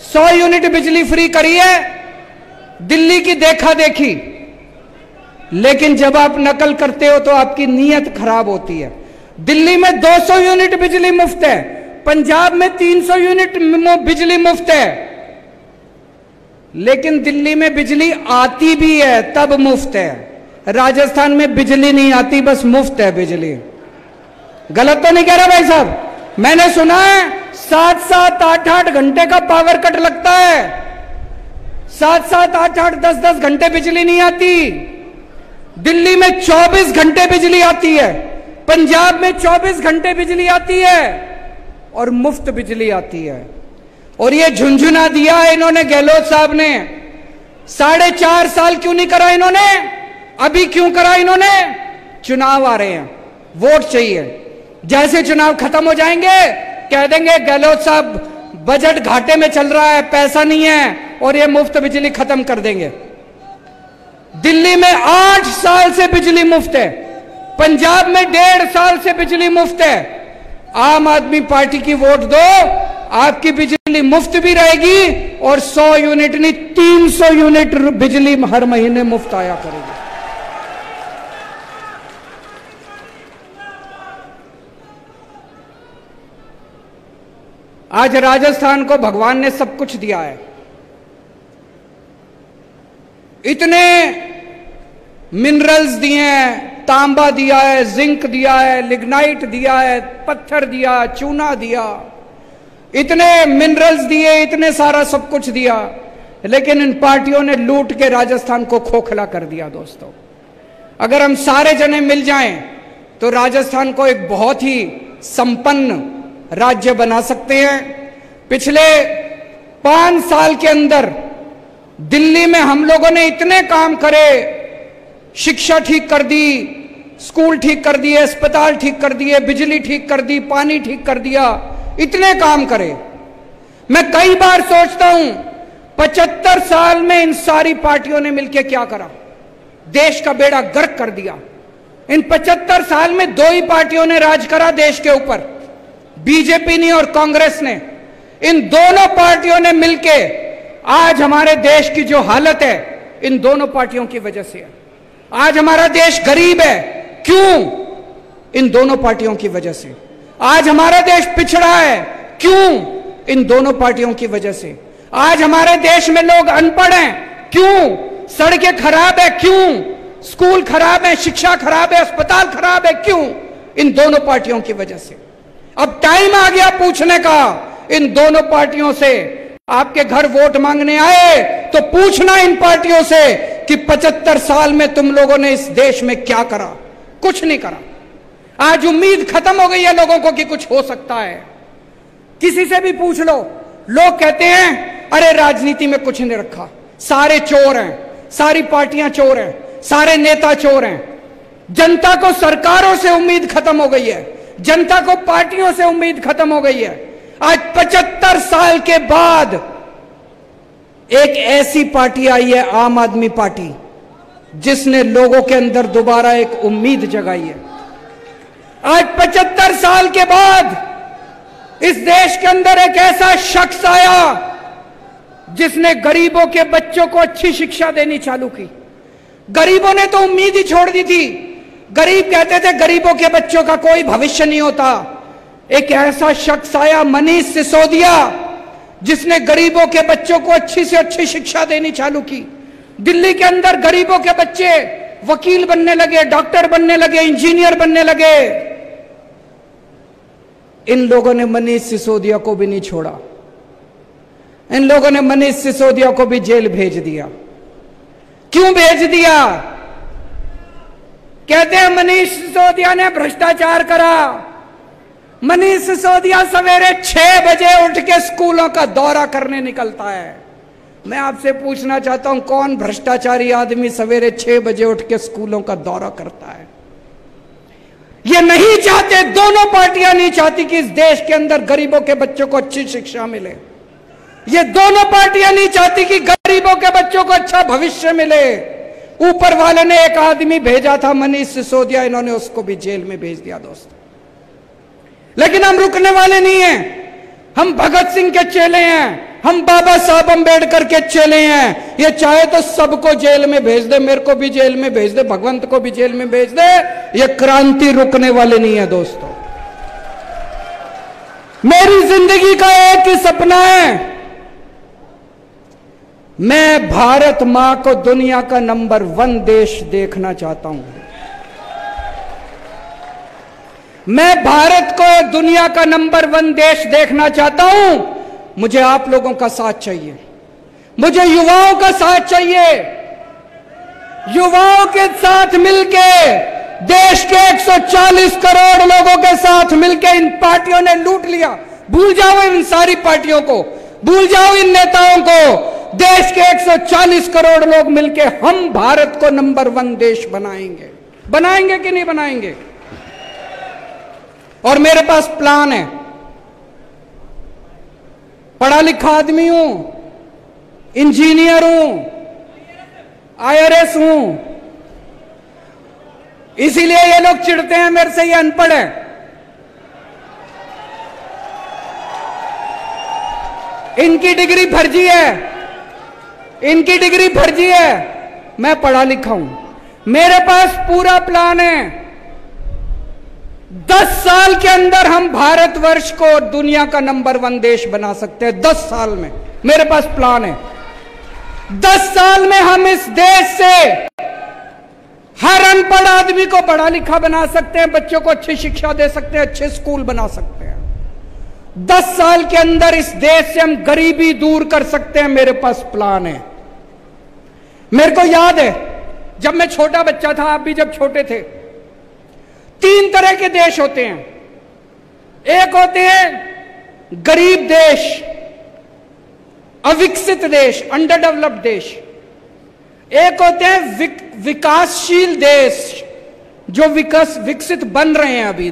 100 यूनिट बिजली फ्री करी है, दिल्ली की देखा देखी। लेकिन जब आप नकल करते हो तो आपकी नीयत खराब होती है। दिल्ली में 200 यूनिट बिजली मुफ्त है, पंजाब में 300 यूनिट बिजली मुफ्त है। लेकिन दिल्ली में बिजली आती भी है तब मुफ्त है, राजस्थान में बिजली नहीं आती, बस मुफ्त है बिजली। गलत तो नहीं कह रहा भाई साहब? मैंने सुना है 7-7, 8-8 घंटे का पावर कट लगता है, 7-7, 8-8, 10-10 घंटे बिजली नहीं आती। दिल्ली में 24 घंटे बिजली आती है, पंजाब में 24 घंटे बिजली आती है, और मुफ्त बिजली आती है। और ये झुंझुना दिया है इन्होंने, गहलोत साहब ने। 4.5 साल क्यों नहीं करा इन्होंने? अभी क्यों करा इन्होंने? चुनाव आ रहे हैं, वोट चाहिए। जैसे चुनाव खत्म हो जाएंगे, कह देंगे गहलोत साहब बजट घाटे में चल रहा है, पैसा नहीं है, और ये मुफ्त बिजली खत्म कर देंगे। दिल्ली में 8 साल से बिजली मुफ्त है, पंजाब में 1.5 साल से बिजली मुफ्त है। आम आदमी पार्टी की वोट दो, आपकी बिजली मुफ्त भी रहेगी और 100 यूनिट नहीं 300 यूनिट बिजली हर महीने मुफ्त आया करेगी। आज राजस्थान को भगवान ने सब कुछ दिया है, इतने मिनरल्स दिए हैं, तांबा दिया है, जिंक दिया है, लिग्नाइट दिया है, पत्थर दिया, चूना दिया, इतने मिनरल्स दिए, इतने सारा सब कुछ दिया, लेकिन इन पार्टियों ने लूट के राजस्थान को खोखला कर दिया। दोस्तों, अगर हम सारे जने मिल जाएं तो राजस्थान को एक बहुत ही संपन्न राज्य बना सकते हैं। पिछले 5 साल के अंदर दिल्ली में हम लोगों ने इतने काम करे, शिक्षा ठीक कर दी, स्कूल ठीक कर दिए, अस्पताल ठीक कर दिए, बिजली ठीक कर दी, पानी ठीक कर दिया, इतने काम करे। मैं कई बार सोचता हूं 75 साल में इन सारी पार्टियों ने मिलकर क्या करा, देश का बेड़ा गर्क कर दिया। इन 75 साल में 2 ही पार्टियों ने राज करा देश के ऊपर, बीजेपी ने और कांग्रेस ने। इन दोनों पार्टियों ने मिलकर आज हमारे देश की जो हालत है, इन दोनों पार्टियों की वजह से है। आज हमारा देश गरीब है, क्यों? इन दोनों पार्टियों की वजह से। आज हमारा देश पिछड़ा है, क्यों? इन दोनों पार्टियों की वजह से। आज हमारे देश में लोग अनपढ़ हैं, क्यों? सड़कें खराब है, क्यों? स्कूल खराब है, शिक्षा खराब है, अस्पताल खराब है, क्यों? इन दोनों पार्टियों की वजह से। अब टाइम आ गया पूछने का इन दोनों पार्टियों से। आपके घर वोट मांगने आए तो पूछना इन पार्टियों से कि 75 साल में तुम लोगों ने इस देश में क्या करा? कुछ नहीं करा। आज उम्मीद खत्म हो गई है लोगों को कि कुछ हो सकता है। किसी से भी पूछ लो, लोग कहते हैं अरे राजनीति में कुछ नहीं रखा, सारे चोर हैं, सारी पार्टियां चोर हैं, सारे नेता चोर हैं। जनता को सरकारों से उम्मीद खत्म हो गई है, जनता को पार्टियों से उम्मीद खत्म हो गई है। आज 75 साल के बाद एक ऐसी पार्टी आई है, आम आदमी पार्टी, जिसने लोगों के अंदर दोबारा एक उम्मीद जगाई है। आज 75 साल के बाद इस देश के अंदर एक ऐसा शख्स आया जिसने गरीबों के बच्चों को अच्छी शिक्षा देनी चालू की। गरीबों ने तो उम्मीद ही छोड़ दी थी, गरीब कहते थे गरीबों के बच्चों का कोई भविष्य नहीं होता। एक ऐसा शख्स आया, मनीष सिसोदिया, जिसने गरीबों के बच्चों को अच्छी से अच्छी शिक्षा देनी चालू की। दिल्ली के अंदर गरीबों के बच्चे वकील बनने लगे, डॉक्टर बनने लगे, इंजीनियर बनने लगे। इन लोगों ने मनीष सिसोदिया को भी नहीं छोड़ा, इन लोगों ने मनीष सिसोदिया को भी जेल भेज दिया। क्यों भेज दिया? कहते हैं मनीष सिसोदिया ने भ्रष्टाचार करा। मनीष सिसोदिया सवेरे 6 बजे उठ के स्कूलों का दौरा करने निकलता है। मैं आपसे पूछना चाहता हूं, कौन भ्रष्टाचारी आदमी सवेरे 6 बजे उठ के स्कूलों का दौरा करता है? ये नहीं चाहते, दोनों पार्टियां नहीं चाहती कि इस देश के अंदर गरीबों के बच्चों को अच्छी शिक्षा मिले। ये दोनों पार्टियां नहीं चाहती कि गरीबों के बच्चों को अच्छा भविष्य मिले। ऊपर वाले ने एक आदमी भेजा था, मनीष सिसोदिया, इन्होंने उसको भी जेल में भेज दिया दोस्तों। लेकिन हम रुकने वाले नहीं हैं। हम भगत सिंह के चेले हैं, हम बाबा साहब अम्बेडकर के चेले हैं। ये चाहे तो सबको जेल में भेज दे, मेरे को भी जेल में भेज दे, भगवंत को भी जेल में भेज दे, ये क्रांति रुकने वाले नहीं है दोस्तों। मेरी जिंदगी का एक ही सपना है, मैं भारत मां को दुनिया का नंबर 1 देश देखना चाहता हूं। मैं भारत को दुनिया का नंबर 1 देश देखना चाहता हूं। मुझे आप लोगों का साथ चाहिए, मुझे युवाओं का साथ चाहिए। युवाओं के साथ मिलके, देश के 140 करोड़ लोगों के साथ मिलके इन पार्टियों ने लूट लिया। भूल जाओ इन सारी पार्टियों को, भूल जाओ इन नेताओं को। देश के 140 करोड़ लोग मिलके हम भारत को नंबर 1 देश बनाएंगे। बनाएंगे कि नहीं बनाएंगे? और मेरे पास प्लान है। पढ़ा लिखा आदमी हूं, इंजीनियर हूं, IRS हूं, इसीलिए ये लोग चिढ़ते हैं मेरे से, ये अनपढ़ है। इनकी डिग्री फर्जी है, इनकी डिग्री फर्जी है। मैं पढ़ा लिखा हूं, मेरे पास पूरा प्लान है। 10 साल के अंदर हम भारतवर्ष को दुनिया का नंबर 1 देश बना सकते हैं। 10 साल में मेरे पास प्लान है। 10 साल में हम इस देश से हर अनपढ़ आदमी को पढ़ा लिखा बना सकते हैं, बच्चों को अच्छी शिक्षा दे सकते हैं, अच्छे स्कूल बना सकते हैं। 10 साल के अंदर इस देश से हम गरीबी दूर कर सकते हैं। मेरे पास प्लान है। मेरे को याद है जब मैं छोटा बच्चा था, आप भी जब छोटे थे, 3 तरह के देश होते हैं। एक होते हैं गरीब देश, अविकसित देश, अंडर डेवलप्ड देश। एक होते हैं विकासशील देश जो विकसित बन रहे हैं अभी,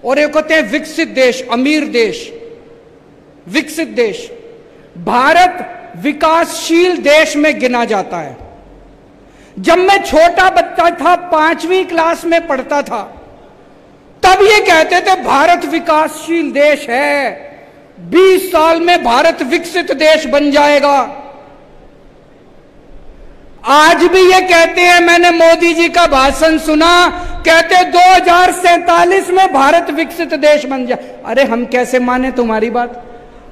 और एक होते हैं विकसित देश, अमीर देश, विकसित देश। भारत विकासशील देश में गिना जाता है। जब मैं छोटा बच्चा था, 5वीं क्लास में पढ़ता था, तब ये कहते थे भारत विकासशील देश है, 20 साल में भारत विकसित देश बन जाएगा। आज भी ये कहते हैं, मैंने मोदी जी का भाषण सुना, कहते 2047 में भारत विकसित देश बन जाए। अरे हम कैसे माने तुम्हारी बात?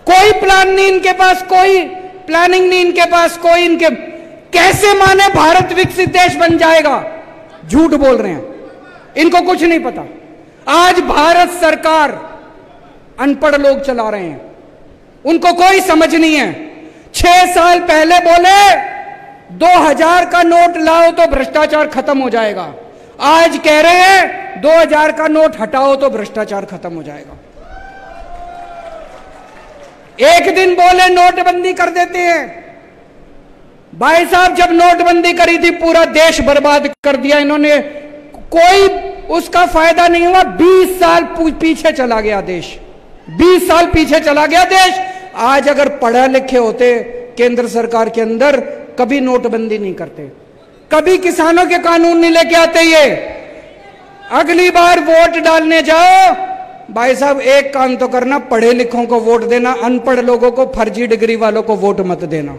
कोई प्लान नहीं इनके पास, कोई प्लानिंग नहीं इनके पास, कोई इनके कैसे माने भारत विकसित देश बन जाएगा? झूठ बोल रहे हैं, इनको कुछ नहीं पता। आज भारत सरकार अनपढ़ लोग चला रहे हैं, उनको कोई समझ नहीं है। 6 साल पहले बोले 2000 का नोट लाओ तो भ्रष्टाचार खत्म हो जाएगा। आज कह रहे हैं 2000 का नोट हटाओ तो भ्रष्टाचार खत्म हो जाएगा। एक दिन बोले नोटबंदी कर देते हैं। भाई साहब, जब नोटबंदी करी थी पूरा देश बर्बाद कर दिया इन्होंने, कोई उसका फायदा नहीं हुआ। 20 साल पीछे चला गया देश, 20 साल पीछे चला गया देश। आज अगर पढ़े लिखे होते केंद्र सरकार के अंदर, कभी नोटबंदी नहीं करते, कभी किसानों के कानून नहीं लेके आते। ये अगली बार वोट डालने जाओ, भाई साहब एक काम तो करना, पढ़े लिखों को वोट देना, अनपढ़ लोगों को, फर्जी डिग्री वालों को वोट मत देना।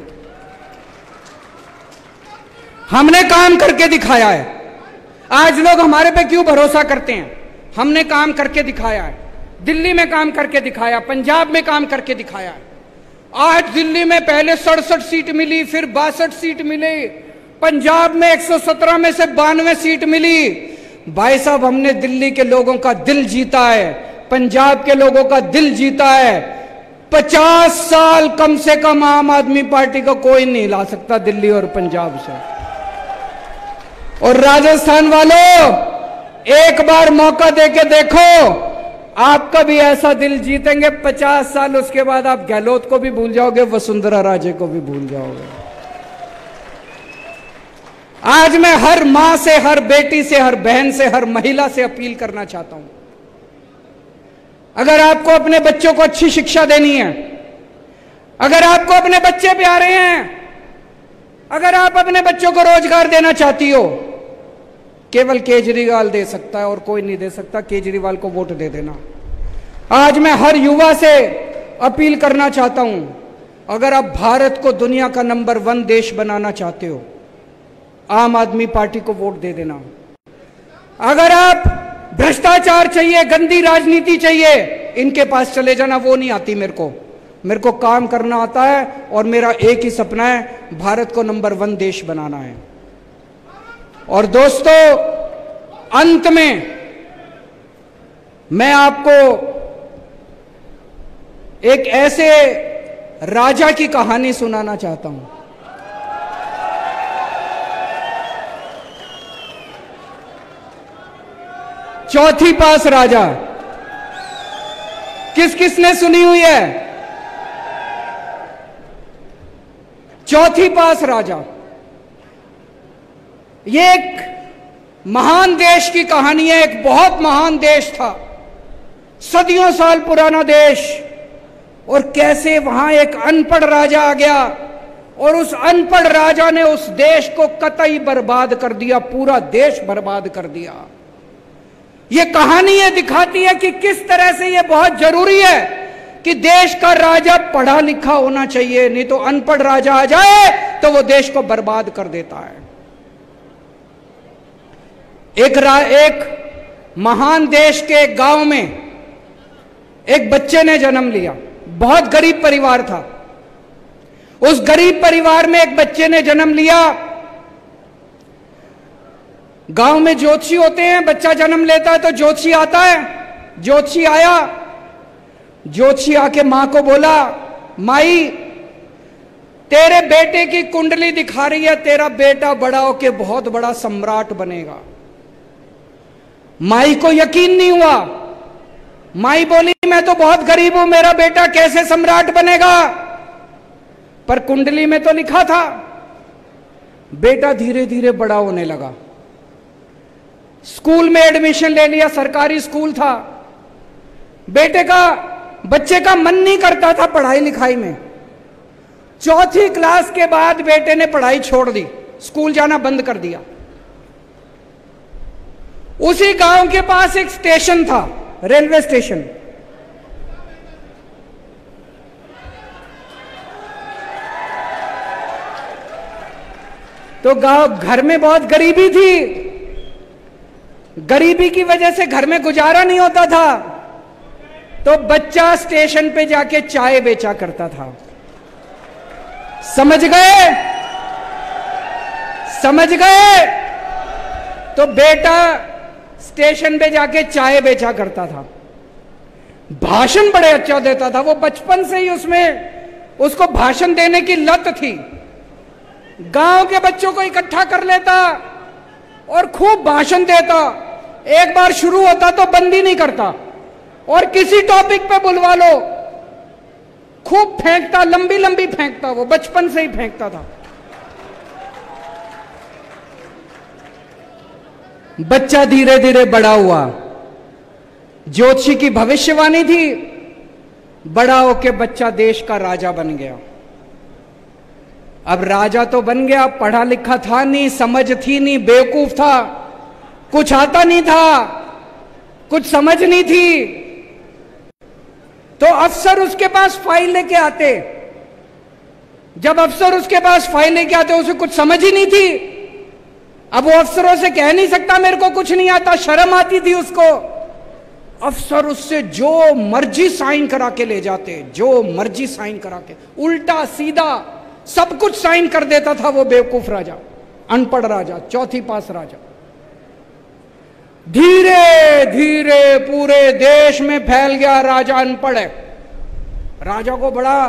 हमने काम करके दिखाया है। आज लोग हमारे पे क्यों भरोसा करते हैं? हमने काम करके दिखाया है। दिल्ली में काम करके दिखाया, पंजाब में काम करके दिखाया है। आज दिल्ली में पहले 67 सीट मिली, फिर 62 सीट मिली, पंजाब में 117 में से 92 सीट मिली। भाई साहब, हमने दिल्ली के लोगों का दिल जीता है, पंजाब के लोगों का दिल जीता है। 50 साल कम से कम आम आदमी पार्टी को कोई नहीं ला सकता दिल्ली और पंजाब से। और राजस्थान वालों, एक बार मौका देके देखो, आपका भी ऐसा दिल जीतेंगे। 50 साल उसके बाद आप गहलोत को भी भूल जाओगे, वसुंधरा राजे को भी भूल जाओगे। आज मैं हर मां से, हर बेटी से, हर बहन से, हर महिला से अपील करना चाहता हूं, अगर आपको अपने बच्चों को अच्छी शिक्षा देनी है, अगर आपको अपने बच्चे प्यारे हैं, अगर आप अपने बच्चों को रोजगार देना चाहती हो, केवल केजरीवाल दे सकता है और कोई नहीं दे सकता। केजरीवाल को वोट दे देना। आज मैं हर युवा से अपील करना चाहता हूं, अगर आप भारत को दुनिया का नंबर 1 देश बनाना चाहते हो, आम आदमी पार्टी को वोट दे देना। अगर आप भ्रष्टाचार चाहिए, गंदी राजनीति चाहिए, इनके पास चले जाना, वो नहीं आती मेरे को काम करना आता है। और मेरा एक ही सपना है, भारत को नंबर 1 देश बनाना है। और दोस्तों, अंत में मैं आपको एक ऐसे राजा की कहानी सुनाना चाहता हूं। चौथी पास राजा, किस किसने सुनी हुई है? चौथी पास राजा, ये एक महान देश की कहानी है। एक बहुत महान देश था, सदियों साल पुराना देश, और कैसे वहां एक अनपढ़ राजा आ गया और उस अनपढ़ राजा ने उस देश को कतई बर्बाद कर दिया, पूरा देश बर्बाद कर दिया। ये कहानी ये दिखाती है कि किस तरह से ये बहुत जरूरी है कि देश का राजा पढ़ा लिखा होना चाहिए, नहीं तो अनपढ़ राजा आ जाए तो वो देश को बर्बाद कर देता है। एक महान देश के एक गांव में एक बच्चे ने जन्म लिया। बहुत गरीब परिवार था। उस गरीब परिवार में एक बच्चे ने जन्म लिया। गांव में ज्योतिषी होते हैं, बच्चा जन्म लेता है तो ज्योतिषी आता है। ज्योतिषी आया, ज्योतिषी आके मां को बोला, माई तेरे बेटे की कुंडली दिखा रही है, तेरा बेटा बड़ा होके बहुत बड़ा सम्राट बनेगा। माई को यकीन नहीं हुआ। माई बोली, मैं तो बहुत गरीब हूं, मेरा बेटा कैसे सम्राट बनेगा? पर कुंडली में तो लिखा था। बेटा धीरे धीरे बड़ा होने लगा। स्कूल में एडमिशन ले लिया, सरकारी स्कूल था। बच्चे का मन नहीं करता था पढ़ाई लिखाई में। चौथी क्लास के बाद बेटे ने पढ़ाई छोड़ दी, स्कूल जाना बंद कर दिया। उसी गांव के पास एक स्टेशन था, रेलवे स्टेशन। तो घर में बहुत गरीबी थी। गरीबी की वजह से घर में गुजारा नहीं होता था, तो बच्चा स्टेशन पे जाके चाय बेचा करता था। समझ गए? समझ गए? तो बेटा स्टेशन पे जाके चाय बेचा करता था। भाषण बड़े अच्छा देता था। वो बचपन से ही उसको भाषण देने की लत थी। गांव के बच्चों को इकट्ठा कर लेता और खूब भाषण देता। एक बार शुरू होता तो बंद ही नहीं करता, और किसी टॉपिक पे बुलवा लो खूब फेंकता, लंबी लंबी फेंकता। वो बचपन से ही फेंकता था। बच्चा धीरे धीरे बड़ा हुआ। ज्योतिषी की भविष्यवाणी थी, बड़ा होके बच्चा देश का राजा बन गया। अब राजा तो बन गया, पढ़ा लिखा था नहीं, समझ थी नहीं, बेवकूफ था, कुछ आता नहीं था, कुछ समझ नहीं थी। तो अफसर उसके पास फाइल लेके आते। जब अफसर उसके पास फाइल लेके आते, उसे कुछ समझ ही नहीं थी। अब वो अफसरों से कह नहीं सकता मेरे को कुछ नहीं आता, शर्म आती थी उसको। अफसर उससे जो मर्जी साइन करा के ले जाते, जो मर्जी साइन करा के, उल्टा सीधा सब कुछ साइन कर देता था वो बेवकूफ राजा, अनपढ़ राजा, चौथी पास राजा। धीरे धीरे पूरे देश में फैल गया राजा अनपढ़ है। राजा को बड़ा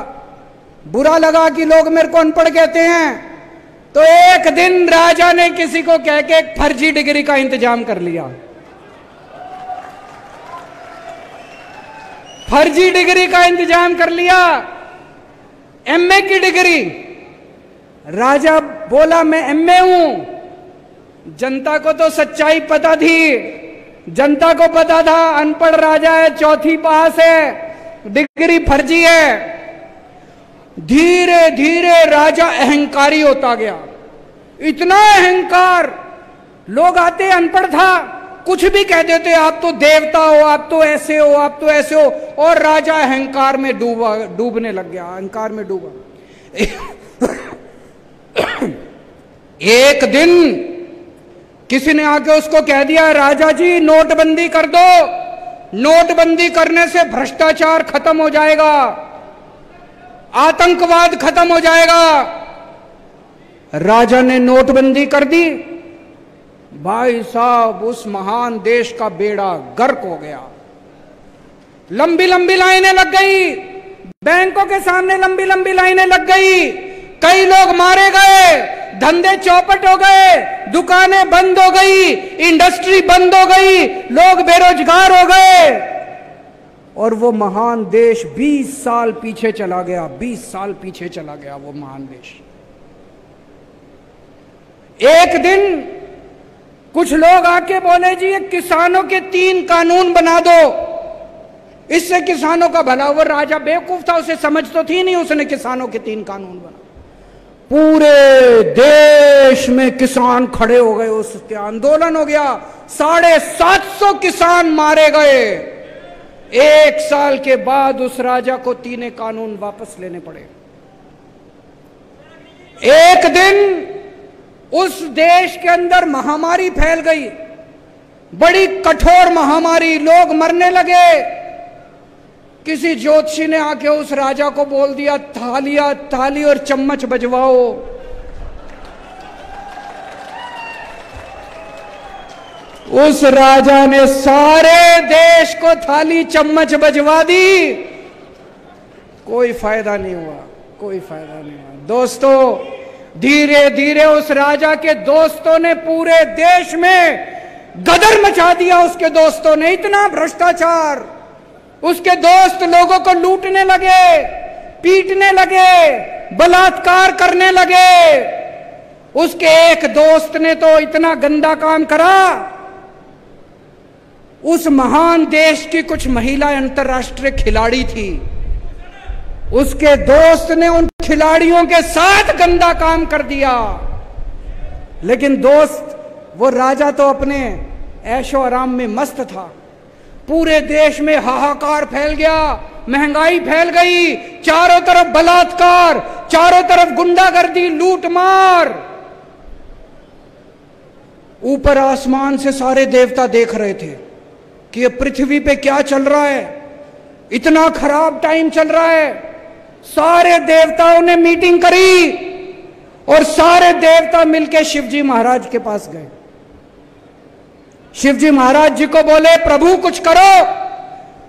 बुरा लगा कि लोग मेरे को अनपढ़ कहते हैं। तो एक दिन राजा ने किसी को कह के एक फर्जी डिग्री का इंतजाम कर लिया। फर्जी डिग्री का इंतजाम कर लिया, एमए की डिग्री। राजा बोला मैं एमए हूं। जनता को तो सच्चाई पता थी, जनता को पता था अनपढ़ राजा है, चौथी पास है, डिग्री फर्जी है। धीरे धीरे राजा अहंकारी होता गया। इतना अहंकार, लोग आते, अनपढ़ था, कुछ भी कह देते, आप तो देवता हो, आप तो ऐसे हो, आप तो ऐसे हो। और राजा अहंकार में डूबने लग गया, अहंकार में डूबा। एक दिन किसी ने आके उसको कह दिया, राजा जी नोटबंदी कर दो, नोटबंदी करने से भ्रष्टाचार खत्म हो जाएगा, आतंकवाद खत्म हो जाएगा। राजा ने नोटबंदी कर दी। भाई साहब, उस महान देश का बेड़ा गर्क हो गया। लंबी लंबी लाइनें लग गई, बैंकों के सामने लंबी लंबी लाइनें लग गई। कई लोग मारे गए, धंधे चौपट हो गए, दुकानें बंद हो गई, इंडस्ट्री बंद हो गई, लोग बेरोजगार हो गए। और वो महान देश 20 साल पीछे चला गया, 20 साल पीछे चला गया वो महान देश। एक दिन कुछ लोग आके बोले, जी ये किसानों के 3 कानून बना दो, इससे किसानों का भला। वो राजा बेवकूफ था, उसे समझ तो थी नहीं, उसने किसानों के 3 कानून बना। पूरे देश में किसान खड़े हो गए, उसके आंदोलन हो गया। 750 किसान मारे गए। 1 साल के बाद उस राजा को 3 कानून वापस लेने पड़े। एक दिन उस देश के अंदर महामारी फैल गई, बड़ी कठोर महामारी, लोग मरने लगे। किसी ज्योतिषी ने आके उस राजा को बोल दिया, थाली और चम्मच बजवाओ। उस राजा ने सारे देश को थाली चम्मच बजवा दी, कोई फायदा नहीं हुआ, कोई फायदा नहीं हुआ। दोस्तों, धीरे धीरे उस राजा के दोस्तों ने पूरे देश में गदर मचा दिया। उसके दोस्तों ने इतना भ्रष्टाचार, उसके दोस्त लोगों को लूटने लगे, पीटने लगे, बलात्कार करने लगे। उसके एक दोस्त ने तो इतना गंदा काम करा, उस महान देश की कुछ महिला अंतर्राष्ट्रीय खिलाड़ी थी, उसके दोस्त ने उन खिलाड़ियों के साथ गंदा काम कर दिया। लेकिन दोस्त, वो राजा तो अपने ऐशो आराम में मस्त था। पूरे देश में हाहाकार फैल गया, महंगाई फैल गई, चारों तरफ बलात्कार, चारों तरफ गुंडागर्दी, लूटमार। ऊपर आसमान से सारे देवता देख रहे थे कि ये पृथ्वी पे क्या चल रहा है, इतना खराब टाइम चल रहा है। सारे देवताओं ने मीटिंग करी और सारे देवता मिलकर शिवजी महाराज के पास गए। शिवजी महाराज जी को बोले, प्रभु कुछ करो,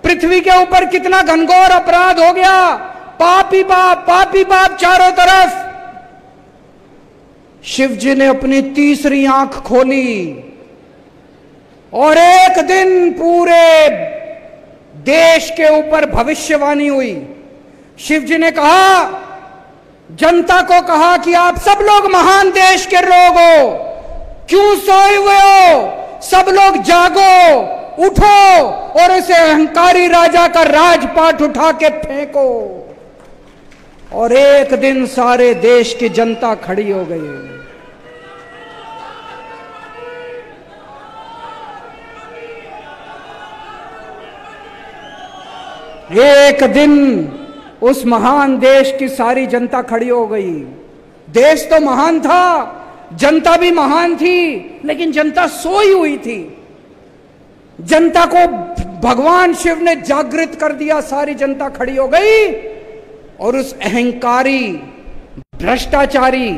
पृथ्वी के ऊपर कितना घनघोर अपराध हो गया, पाप ही पाप चारों तरफ। शिवजी ने अपनी तीसरी आंख खोली और एक दिन पूरे देश के ऊपर भविष्यवाणी हुई। शिवजी ने कहा, जनता को कहा कि आप सब लोग महान देश के लोग हो, क्यों सोए हुए हो, सब लोग जागो, उठो और इसे अहंकारी राजा का राजपाट उठा के फेंको। और एक दिन सारे देश की जनता खड़ी हो गई। एक दिन उस महान देश की सारी जनता खड़ी हो गई। देश तो महान था, जनता भी महान थी, लेकिन जनता सोई हुई थी। जनता को भगवान शिव ने जागृत कर दिया, सारी जनता खड़ी हो गई और उस अहंकारी, भ्रष्टाचारी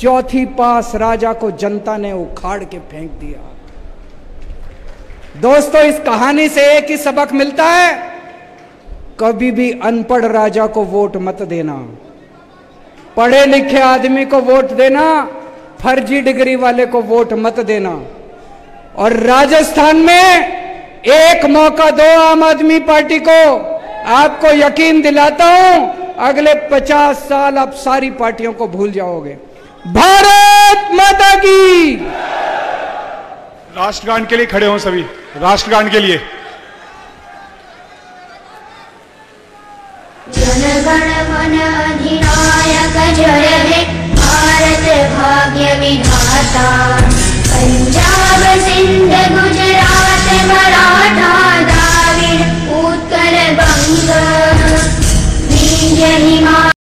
चौथी पास राजा को जनता ने उखाड़ के फेंक दिया। दोस्तों, इस कहानी से एक ही सबक मिलता है, कभी भी अनपढ़ राजा को वोट मत देना, पढ़े लिखे आदमी को वोट देना, फर्जी डिग्री वाले को वोट मत देना। और राजस्थान में एक मौका दो आम आदमी पार्टी को, आपको यकीन दिलाता हूं अगले 50 साल आप सारी पार्टियों को भूल जाओगे। भारत माता की। राष्ट्रगान के लिए खड़े हों सभी, राष्ट्रगान के लिए। जनगण मन अधिनायक जय हे भारत भाग्य विधाता, पंजाब सिंध